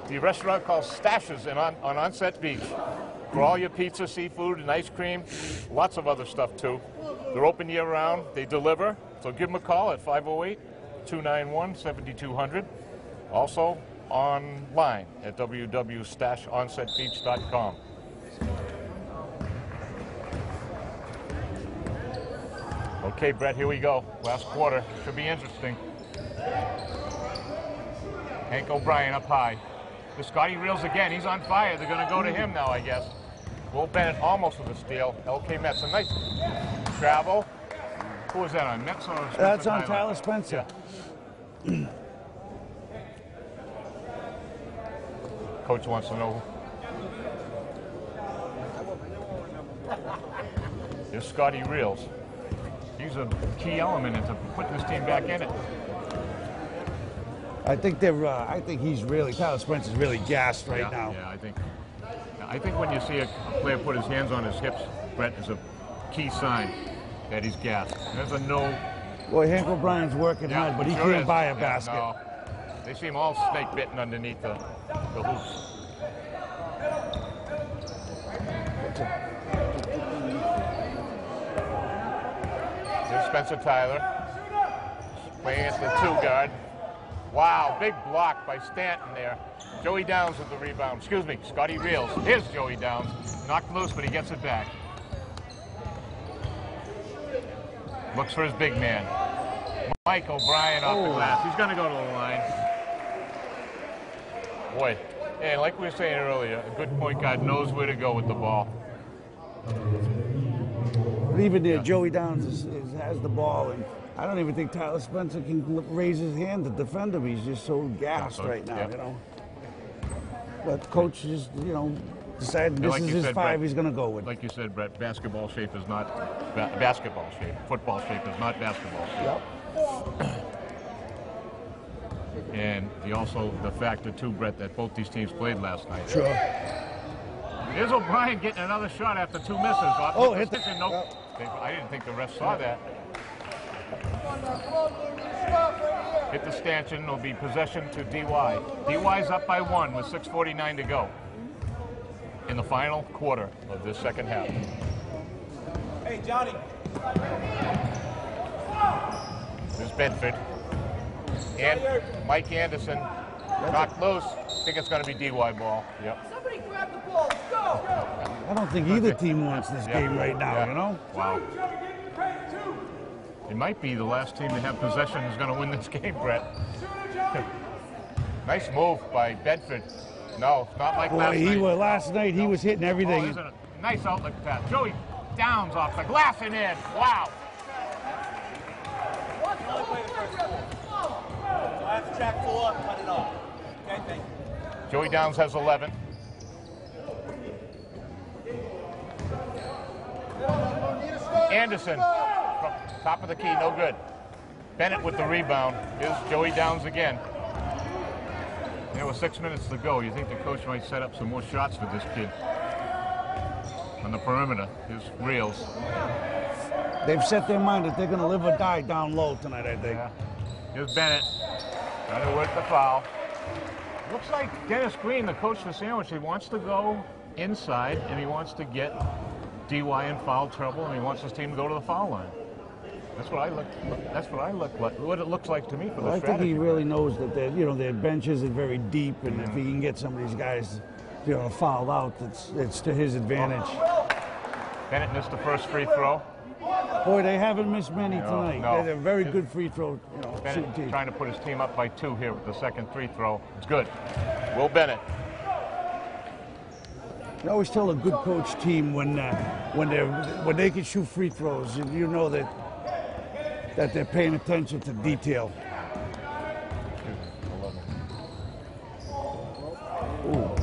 the restaurant called Stashes on Onset Beach. For all your pizza, seafood, and ice cream, lots of other stuff too. They're open year-round. They deliver. So give them a call at 508-291-7200. Also online at www.stashonsetbeach.com. Okay, Brett, here we go. Last quarter. Should be interesting. Hank O'Brien up high. The Scotty Reels again. He's on fire. They're going to go to him now, I guess. Will Bennett almost with a steal. LK Metz. A nice travel. Who was that on? Metz or Spencer? That's on Tyler Spencer. Yeah. Coach wants to know. Here's Scotty Reels. He's a key element into putting this team back in it. I think Tyler Spencer's really gassed right now. Yeah, I think when you see a player put his hands on his hips, Brett, is a key sign that he's gassed. There's a no. Boy, Hank O'Brien's working hard, but he sure can't is. buy a Yeah, basket. no. They seem all snake bitten underneath the hoops. Here's Spencer Tyler playing at the 2 guard. Wow, big block by Stanton there. Joey Downs with the rebound. Excuse me, Scotty Reels. Here's Joey Downs. Knocked loose, but he gets it back. Looks for his big man. Mike O'Brien off the glass. He's going to go to the line. Boy, and like we were saying earlier, a good point guard knows where to go with the ball. But even there, Joey Downs has the ball, and I don't even think Tyler Spencer can raise his hand to defend him. He's just so gassed right now, you know. But coach just, you know, decided this is his 5 Brett, he's going to go with. Like you said, Brett, basketball shape is not basketball shape. Football shape is not basketball shape. Yep. And the factor too, Brett, that both these teams played last night. Sure. Here's O'Brien getting another shot after 2 misses. Hit the... Nope. I didn't think the ref saw that. Hit the stanchion. It'll be possession to DY. DY's up by 1 with 6:49 to go in the final quarter of this second half. Hey, Johnny. There's Bedford. And Mike Anderson knocked loose. I think it's going to be DY ball. Yep. Somebody grab the ball. Let's go. I don't think either team wants this game right now, you know? Wow. It might be the last team to have possession is going to win this game, Brett. Nice move by Bedford. No, not like last night. Last night he was hitting everything. Oh, nice outlet pass. Joey Downs off the glass and in. Wow. So I have to track full up, cut it off. Okay, thank you. Joey Downs has 11. Anderson, from top of the key, no good. Bennett with the rebound. Here's Joey Downs again. There was 6 minutes to go. You think the coach might set up some more shots for this kid on the perimeter? Here's Reels. They've set their mind that they're going to live or die down low tonight, I think. Yeah. Here's Bennett. Trying to work the foul. Looks like Dennis Green, the coach for Sandwich, he wants to go inside and he wants to get DY in foul trouble and he wants his team to go to the foul line. That's what what it looks like to me for the strategy. I think he really knows that their bench isn't very deep, and if he can get some of these guys, fouled out, it's to his advantage. Bennett missed the first free throw. Boy, they haven't missed many tonight. No. They're a very good free throw. Bennett trying to put his team up by 2 here with the second free throw. It's good. Will Bennett. You always tell a good coach team when they can shoot free throws, you know that they're paying attention to detail. Ooh,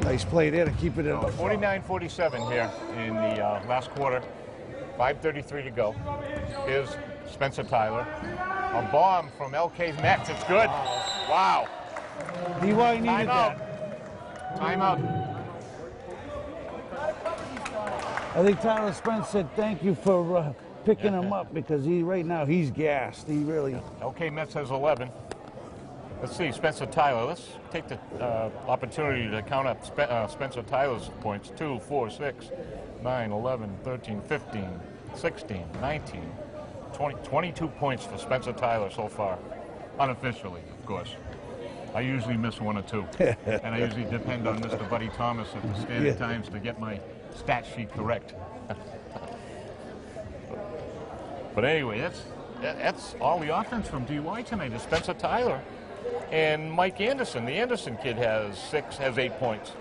nice play there to keep it in. 49-47 here in the last quarter. 5:33 to go. Here's Spencer Tyler. A bomb from LK's Mets. It's good. Wow. DY needed that. Timeout. I think Tyler Spence said thank you for picking him up because right now he's gassed. He really. LK Mets has 11. Let's see, Spencer Tyler. Let's take the opportunity to count up Spencer Tyler's points. 2, 4, 6, 9, 11, 13, 15, 16, 19, 20, 22 points for Spencer Tyler so far. Unofficially, of course. I usually miss 1 or 2. And I usually depend on Mr. Buddy Thomas at the Standard Times to get my stat sheet correct. But anyway, that's all the offense from DY tonight is Spencer Tyler. And Mike Anderson, the Anderson kid has 8 points.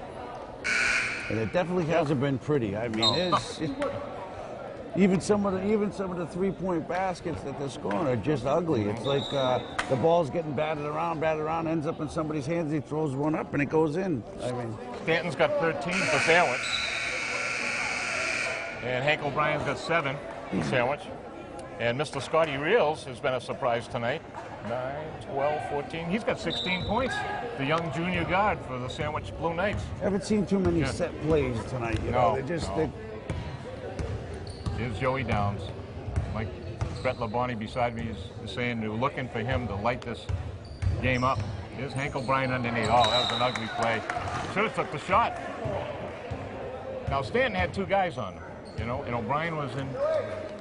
And it definitely hasn't been pretty. I mean, even some of the 3-point baskets that they're scoring are just ugly. It's like the ball's getting batted around, ends up in somebody's hands. He throws one up and it goes in. I mean, Stanton's got 13 for Sandwich, and Hank O'Brien's got 7 for Sandwich. And Mr. Scotty Reels has been a surprise tonight. 9, 12, 14. He's got 16 points. The young junior guard for the Sandwich Blue Knights. I haven't seen too many set plays tonight. You know, Here's Joey Downs. Like Brett Labonte beside me is saying they're looking for him to light this game up. Here's Hank O'Brien underneath. Oh, that was an ugly play. Should have took the shot. Now Stanton had two guys on him, you know, and O'Brien was in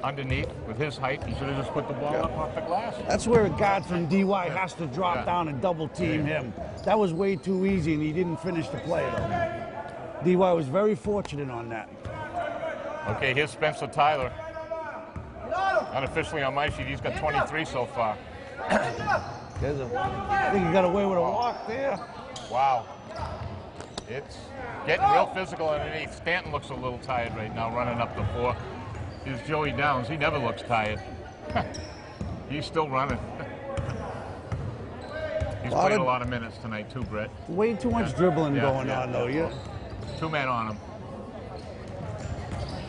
underneath with his height. He should have just put the ball up off the glass. That's where a guard from DY has to drop down and double team him. That was way too easy, and he didn't finish the play though. DY was very fortunate on that. Okay, here's Spencer Tyler. Unofficially on my sheet, he's got 23 so far. I think he got away with a walk there. Wow. It's getting real physical underneath. Stanton looks a little tired right now, running up the floor. Here's Joey Downs. He never looks tired. He's still running. He's played a lot of minutes tonight too, Brett. Way too much dribbling going on, though. Yeah. Two men on him.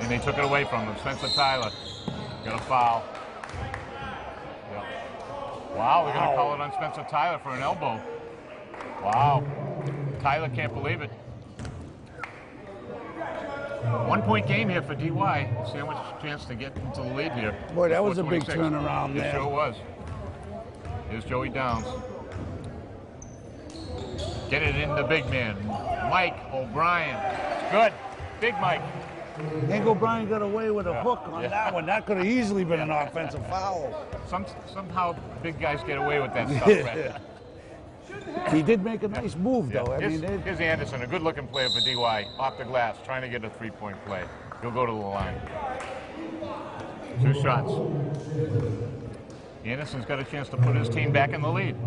And they took it away from him. Spencer Tyler got a foul. Yep. Wow, they're going to call it on Spencer Tyler for an elbow. Wow. Tyler can't believe it. 1 point game here for DY. Sandwich chance to get into the lead here. Boy, that was a big turnaround there. It sure was. Here's Joey Downs. Get it in the big man. Mike O'Brien. Good. Big Mike. Hank O'Brien got away with a hook on that one. That could have easily been an offensive foul. Somehow big guys get away with that stuff, Brett. He did make a nice move, though. Here's Anderson, a good-looking player for DY, off the glass, trying to get a three-point play. He'll go to the line. 2 shots. Anderson's got a chance to put his team back in the lead.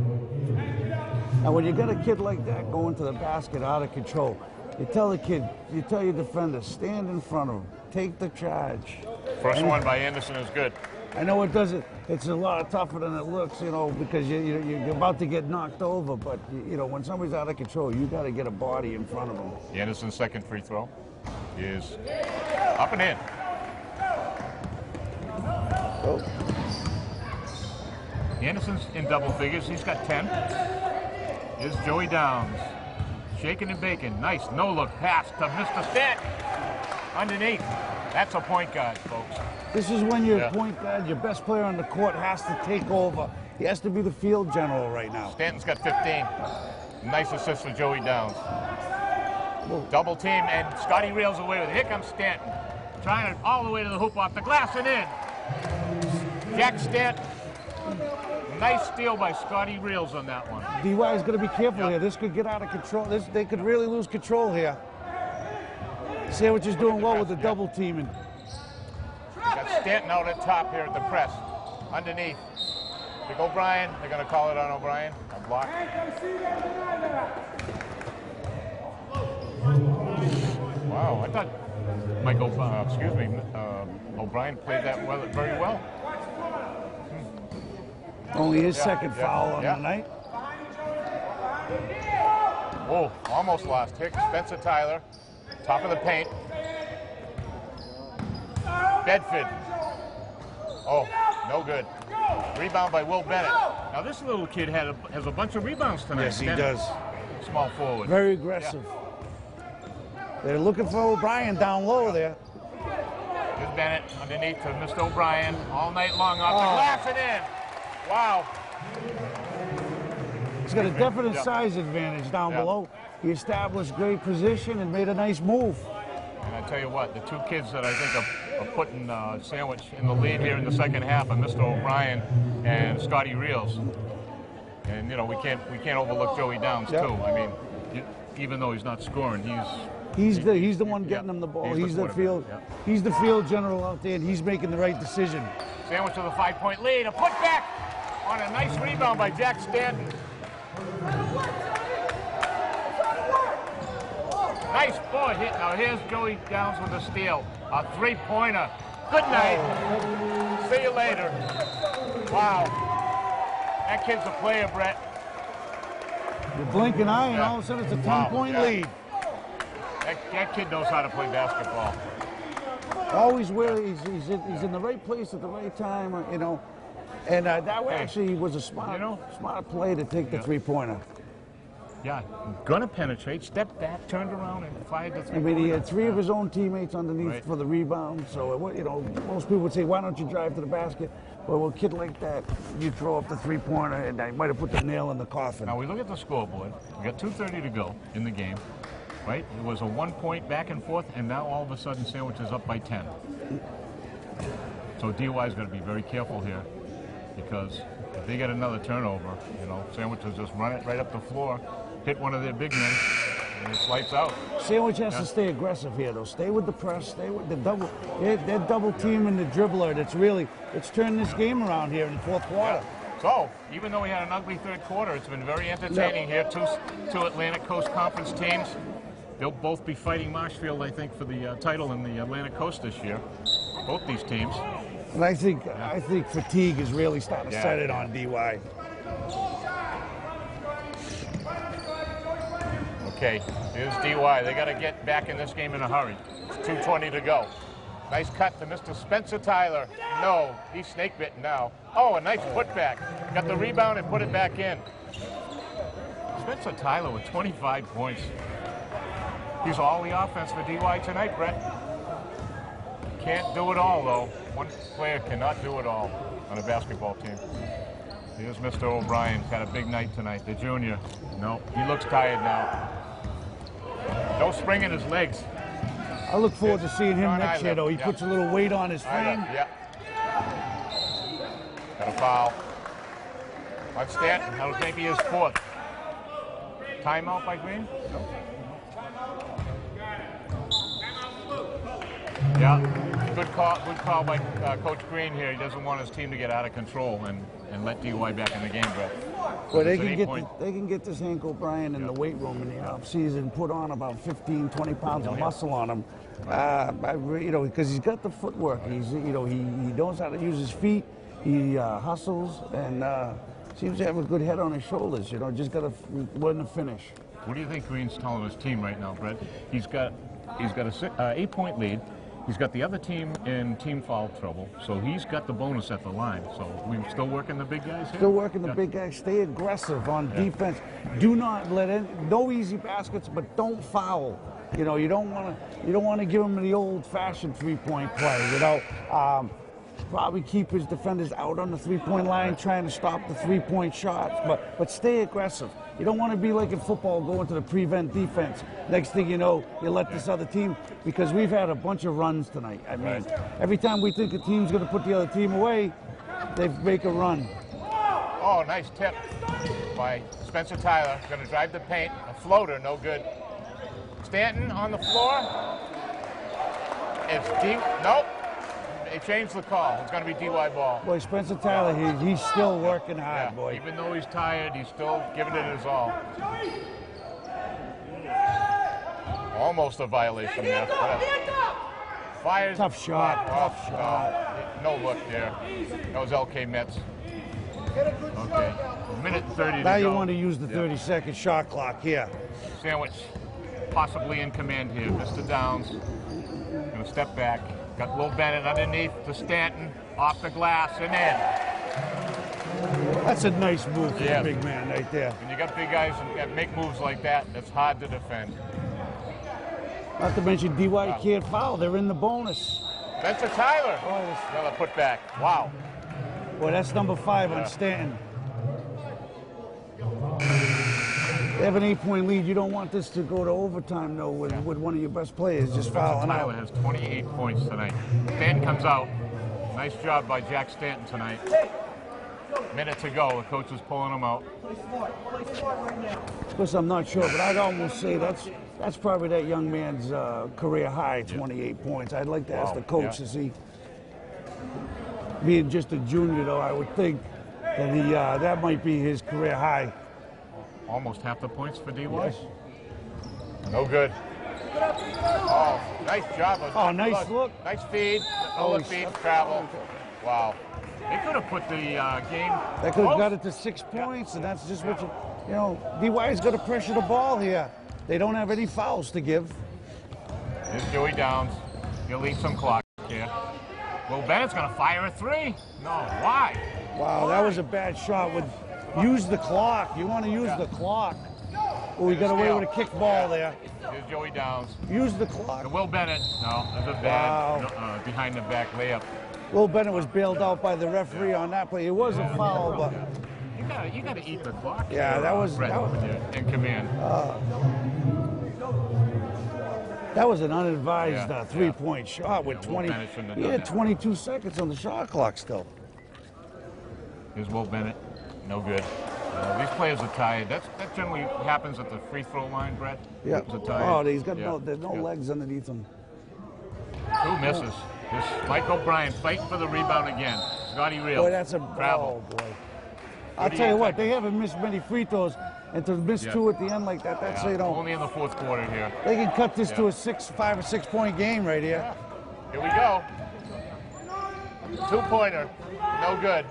Now, when you got a kid like that going to the basket out of control, you tell the kid, you tell your defender, stand in front of him, take the charge. First one by Anderson is good. I know it doesn't. It's a lot tougher than it looks, you know, because you're about to get knocked over. But you know, when somebody's out of control, you got to get a body in front of them. Anderson's second free throw is up and in. Oh. Anderson's in double figures. He's got 10. Here's Joey Downs, shaking and baking. Nice no-look pass to Mr. Stanton underneath. That's a point guard, folks. This is when your point guard, your best player on the court, has to take over. He has to be the field general right now. Stanton's got 15. Nice assist for Joey Downs. Double team, and Scotty reels away with it. Here comes Stanton, trying it all the way to the hoop, off the glass and in. Jack Stanton. Nice steal by Scotty Reels on that one. DY is going to be careful here. This could get out of control. They could really lose control here. Sandwich is doing well with the double teaming. Got Stanton out at top here at the press. Underneath. Big O'Brien. They're going to call it on O'Brien. A block. Wow, I thought O'Brien played that very well. Only his second foul on the night. Oh, almost lost. Here, Spencer Tyler. Top of the paint. Bedford. Oh, no good. Rebound by Will Bennett. Now this little kid has a bunch of rebounds tonight. Yes, he does. Small forward. Very aggressive. They're looking for O'Brien down low there. Here's Bennett underneath to Mr. O'Brien all night long off the glass and in. Wow. He's got a definite size advantage down below. He established great position and made a nice move. And I tell you what, the two kids that I think are putting Sandwich in the lead here in the second half are Mr. O'Brien and Scotty Reels. And you know, we can't overlook Joey Downs too. I mean, even though he's not scoring, he's the one getting them the ball. He's the field general out there, and he's making the right decision. Sandwich with a 5-point lead. A putback on a nice rebound by Jack Stanton. Nice ball hit. Now here's Joey Downs with a steal. A three-pointer. Good night. See you later. Wow. That kid's a player, Brett. You blink an eye, and all of a sudden it's a 10-point lead. That kid knows how to play basketball. Always where he's in the right place at the right time, you know. And that actually was a smart play to take the three-pointer. Yeah, gonna penetrate, stepped back, turned around, and fired the I three. mean, he had 3 of his own teammates underneath Right. for the rebound. So, you know, most people would say, why don't you drive to the basket? Well, a kid like that, you throw up the three-pointer, and I might have put the nail in the coffin. Now we look at the scoreboard. We got 2:30 to go in the game, right? It was a 1-point back and forth, and now all of a sudden Sandwich is up by 10. So DY's got to be very careful here, because if they get another turnover, you know, Sandwich will just run it right up the floor, hit one of their big men, and it's lights out. Sandwich has to stay aggressive here, though. Stay with the press. Stay with the double. They're double teaming the dribbler. It's turned this game around here in the fourth quarter. So, even though we had an ugly third quarter, it's been very entertaining here. Two Atlantic Coast Conference teams. They'll both be fighting Marshfield, I think, for the title in the Atlantic Coast this year. Both these teams. And I think fatigue is really starting to set it on DY. Okay, here's DY. They got to get back in this game in a hurry. It's 2:20 to go. Nice cut to Mr. Spencer Tyler. No, he's snake bitten now. Oh, a nice putback. Got the rebound and put it back in. Spencer Tyler with 25 points. He's all the offense for DY tonight, Brett. Can't do it all, though. One player cannot do it all on a basketball team. Here's Mr. O'Brien. He's had a big night tonight. The junior. No, he looks tired now. No spring in his legs. I look forward to seeing him John next year, Island. though. He puts a little weight on his frame. Yeah. Got a foul. On Stanton. That'll take his fourth. Timeout by Green? No. Yeah, good call by Coach Green here. He doesn't want his team to get out of control and let DY back in the game, Brett. Well, they can get this Hank O'Brien in the weight room in the off-season, put on about 15, 20 pounds of muscle on him. You know, because he's got the footwork. He knows how to use his feet. He hustles and seems to have a good head on his shoulders. You know, just got to learn to finish. What do you think Green's telling his team right now, Brett? He's got a 8-point lead. He's got the other team in team foul trouble, so he's got the bonus at the line. So we're still working the big guys here? Still working the big guys. Stay aggressive on defense. Do not no easy baskets, but don't foul. You know, you don't want to give him the old-fashioned three-point play. You know, probably keep his defenders out on the three-point line, trying to stop the three-point shots, but stay aggressive. You don't want to be like in football, going to the prevent defense. Next thing you know, you let this other team, because we've had a bunch of runs tonight. I mean, every time we think a team's going to put the other team away, they make a run. Oh, nice tip by Spencer Tyler. Going to drive the paint. A floater, no good. Stanton on the floor. It's deep. Nope. They changed the call. It's going to be DY ball. Boy, Spencer Tyler, he's still working hard, boy. Even though he's tired, he's still giving it his all. Almost a violation there. Fires. Tough shot. Tough shot. No look there. That was LK Metz. Okay. Minute 30 to go. Now you want to use the 30-second shot clock here. Sandwich possibly in command here. Mr. Downs going to step back. Got Will Bennett underneath to Stanton, off the glass and in. That's a nice move for the big man right there. When you got big guys that make moves like that, it's hard to defend. Not to mention DY can't foul. They're in the bonus. Spencer Tyler. Another putback. Wow. Boy, that's number 5 on Stanton. They have an 8-point lead. You don't want this to go to overtime, though, with one of your best players just fouling out. Tyler has 28 points tonight. Stanton comes out. Nice job by Jack Stanton tonight. Minute to go. The coach is pulling him out. Of course, I'm not sure, but I'd almost say that's probably that young man's career high, 28 points. I'd like to ask the coach to see. Being just a junior, though, I would think that that might be his career high. Almost half the points for DY. Yes. No good. Oh, nice job. Nice look. Nice feed. No look feed. Travel. Wow. They could have put the game. They could have got it to 6 points, and that's just what you know. DY's got to pressure the ball here. They don't have any fouls to give. Here's Joey Downs. He'll eat some clock here. Will Bennett's going to fire a 3. No, why? Wow, that was a bad shot. Use the clock. You want to use the clock. Oh, we And got a away steal. with a kick ball there. Here's Joey Downs. Use the clock. And Will Bennett. No, that's a bad behind the back layup. Will Bennett was bailed out by the referee on that play. It was a foul, but You gotta eat the clock. Yeah, here, that was- Brett, that was- when you're in command. that was an unadvised Yeah, three-point shot with Yeah, Will 20. Bennett shouldn't have He done had that. 22 seconds on the shot clock still. Here's Will Bennett. No good. These players are tired. That generally happens at the free throw line, Brett. Yeah. It's a tired. Oh, he's got Yeah, there's no yeah. legs underneath him. Two misses. This Mike O'Brien fighting for the rebound again. Scotty Real. Boy, that's a travel. Oh boy. I'll do tell you you what, think? they haven't missed many free throws, and to miss Yeah. two at the end like that, that's Yeah, you know, only in the fourth quarter here. they can cut this to Yeah. a 5 or 6 point game right here. Here we go. Two-pointer. No good.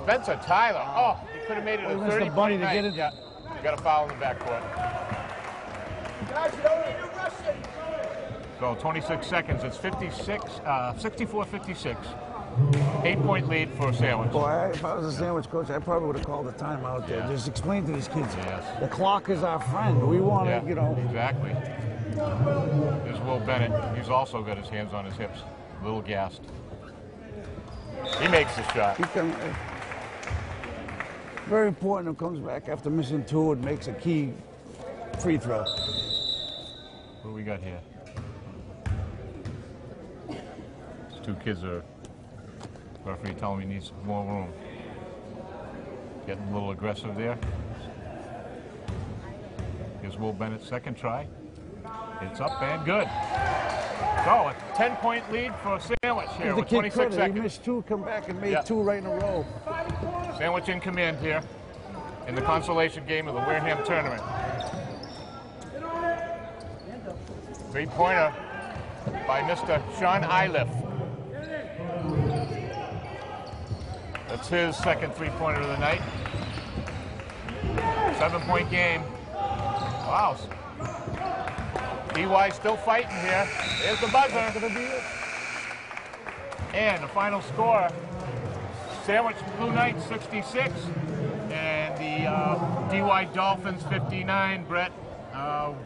Spencer Tyler. Oh, he could have made it a Oh, he missed the 30-point bunny to night. get it. Yeah. Got a foul in the backcourt. Guys, you don't need to rush it. So 26 seconds. It's 64-56. 8-point lead for Sandwich. Boy, if I was a sandwich coach, I probably would have called a timeout there. Yeah. Just explain to these kids, Yes. the clock is our friend. We want Yeah, to, you know. exactly. There's Will Bennett. He's also got his hands on his hips. A little gassed. He makes the shot. He can, very important who comes back after missing two and makes a key free throw. What do we got here? These two kids are, referee telling me he needs more room. Getting a little aggressive there. Here's Will Bennett's second try. It's up and good. So a 10-point lead for Sandwich here Give the with kid 26 credit. He seconds. missed two, come back and made Yeah. two right in a row. Sandwich in command here in the consolation game of the Wareham tournament. Three-pointer by Mr. Sean Iliff. That's his second three-pointer of the night. 7-point game. Wow. DY still fighting here. There's the buzzer. And the final score, Sandwich Blue Knights 66 and the DY Dolphins 59. Brett,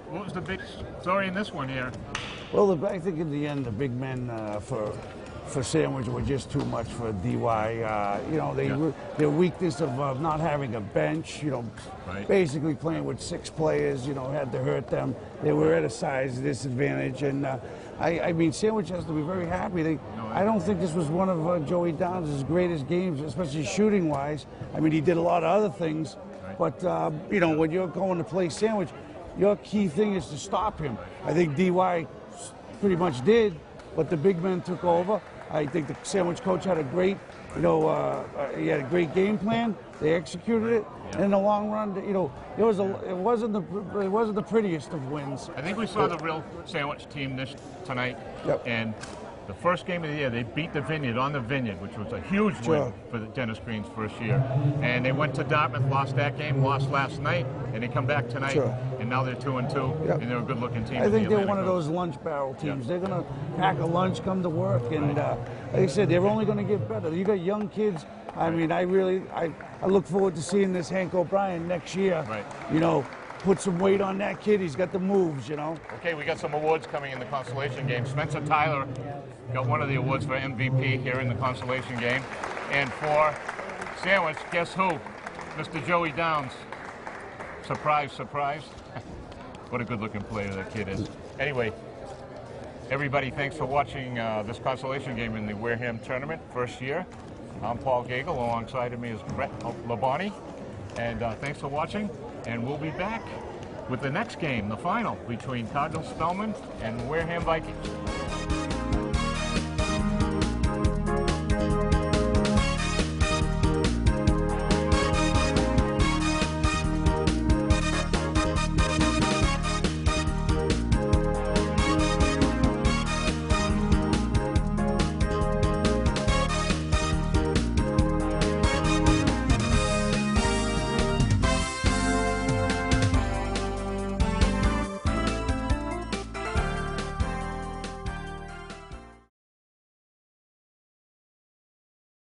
what was the big story in this one here? Well, I think in the end, the big men for Sandwich were just too much for DY. You know, their weakness of not having a bench, you know, Right. basically playing with 6 players, you know, had to hurt them. They were at a size disadvantage, and I mean, Sandwich has to be very happy. I don't think this was one of Joey Downs' greatest games, especially shooting-wise. I mean, he did a lot of other things, but, you know, when you're going to play Sandwich, your key thing is to stop him. I think DY pretty much did, but the big men took over. I think the Sandwich coach had a great, you know, he had a great game plan. They executed it. And in the long run, you know, it wasn't the prettiest of wins. I think we saw the real Sandwich team tonight. Yep. And the first game of the year, they beat the Vineyard on the Vineyard, which was a huge win for the Dennis Green's first year. And they went to Dartmouth, lost that game, lost last night, and they come back tonight. Sure. And now they're 2-2, Yep. and they're a good-looking team. I in think the they're Atlantic one of Coast. those lunch barrel teams. Yeah. They're going to pack a lunch, come to work, and like I said, they're only going to get better. You got young kids. I mean, I look forward to seeing this Hank O'Brien next year. Right. You know, put some weight on that kid. He's got the moves, you know. Okay, we got some awards coming in the consolation game. Spencer Tyler got one of the awards for MVP here in the consolation game. And for Sandwich, guess who? Mr. Joey Downs. Surprise, surprise. What a good-looking player that kid is. Anyway, everybody, thanks for watching this consolation game in the Wareham tournament, first year. I'm Paul Gagel. Alongside of me is Brett Labonte. And thanks for watching. And we'll be back with the next game, the final, between Cardinal Spellman and the Wareham Vikings.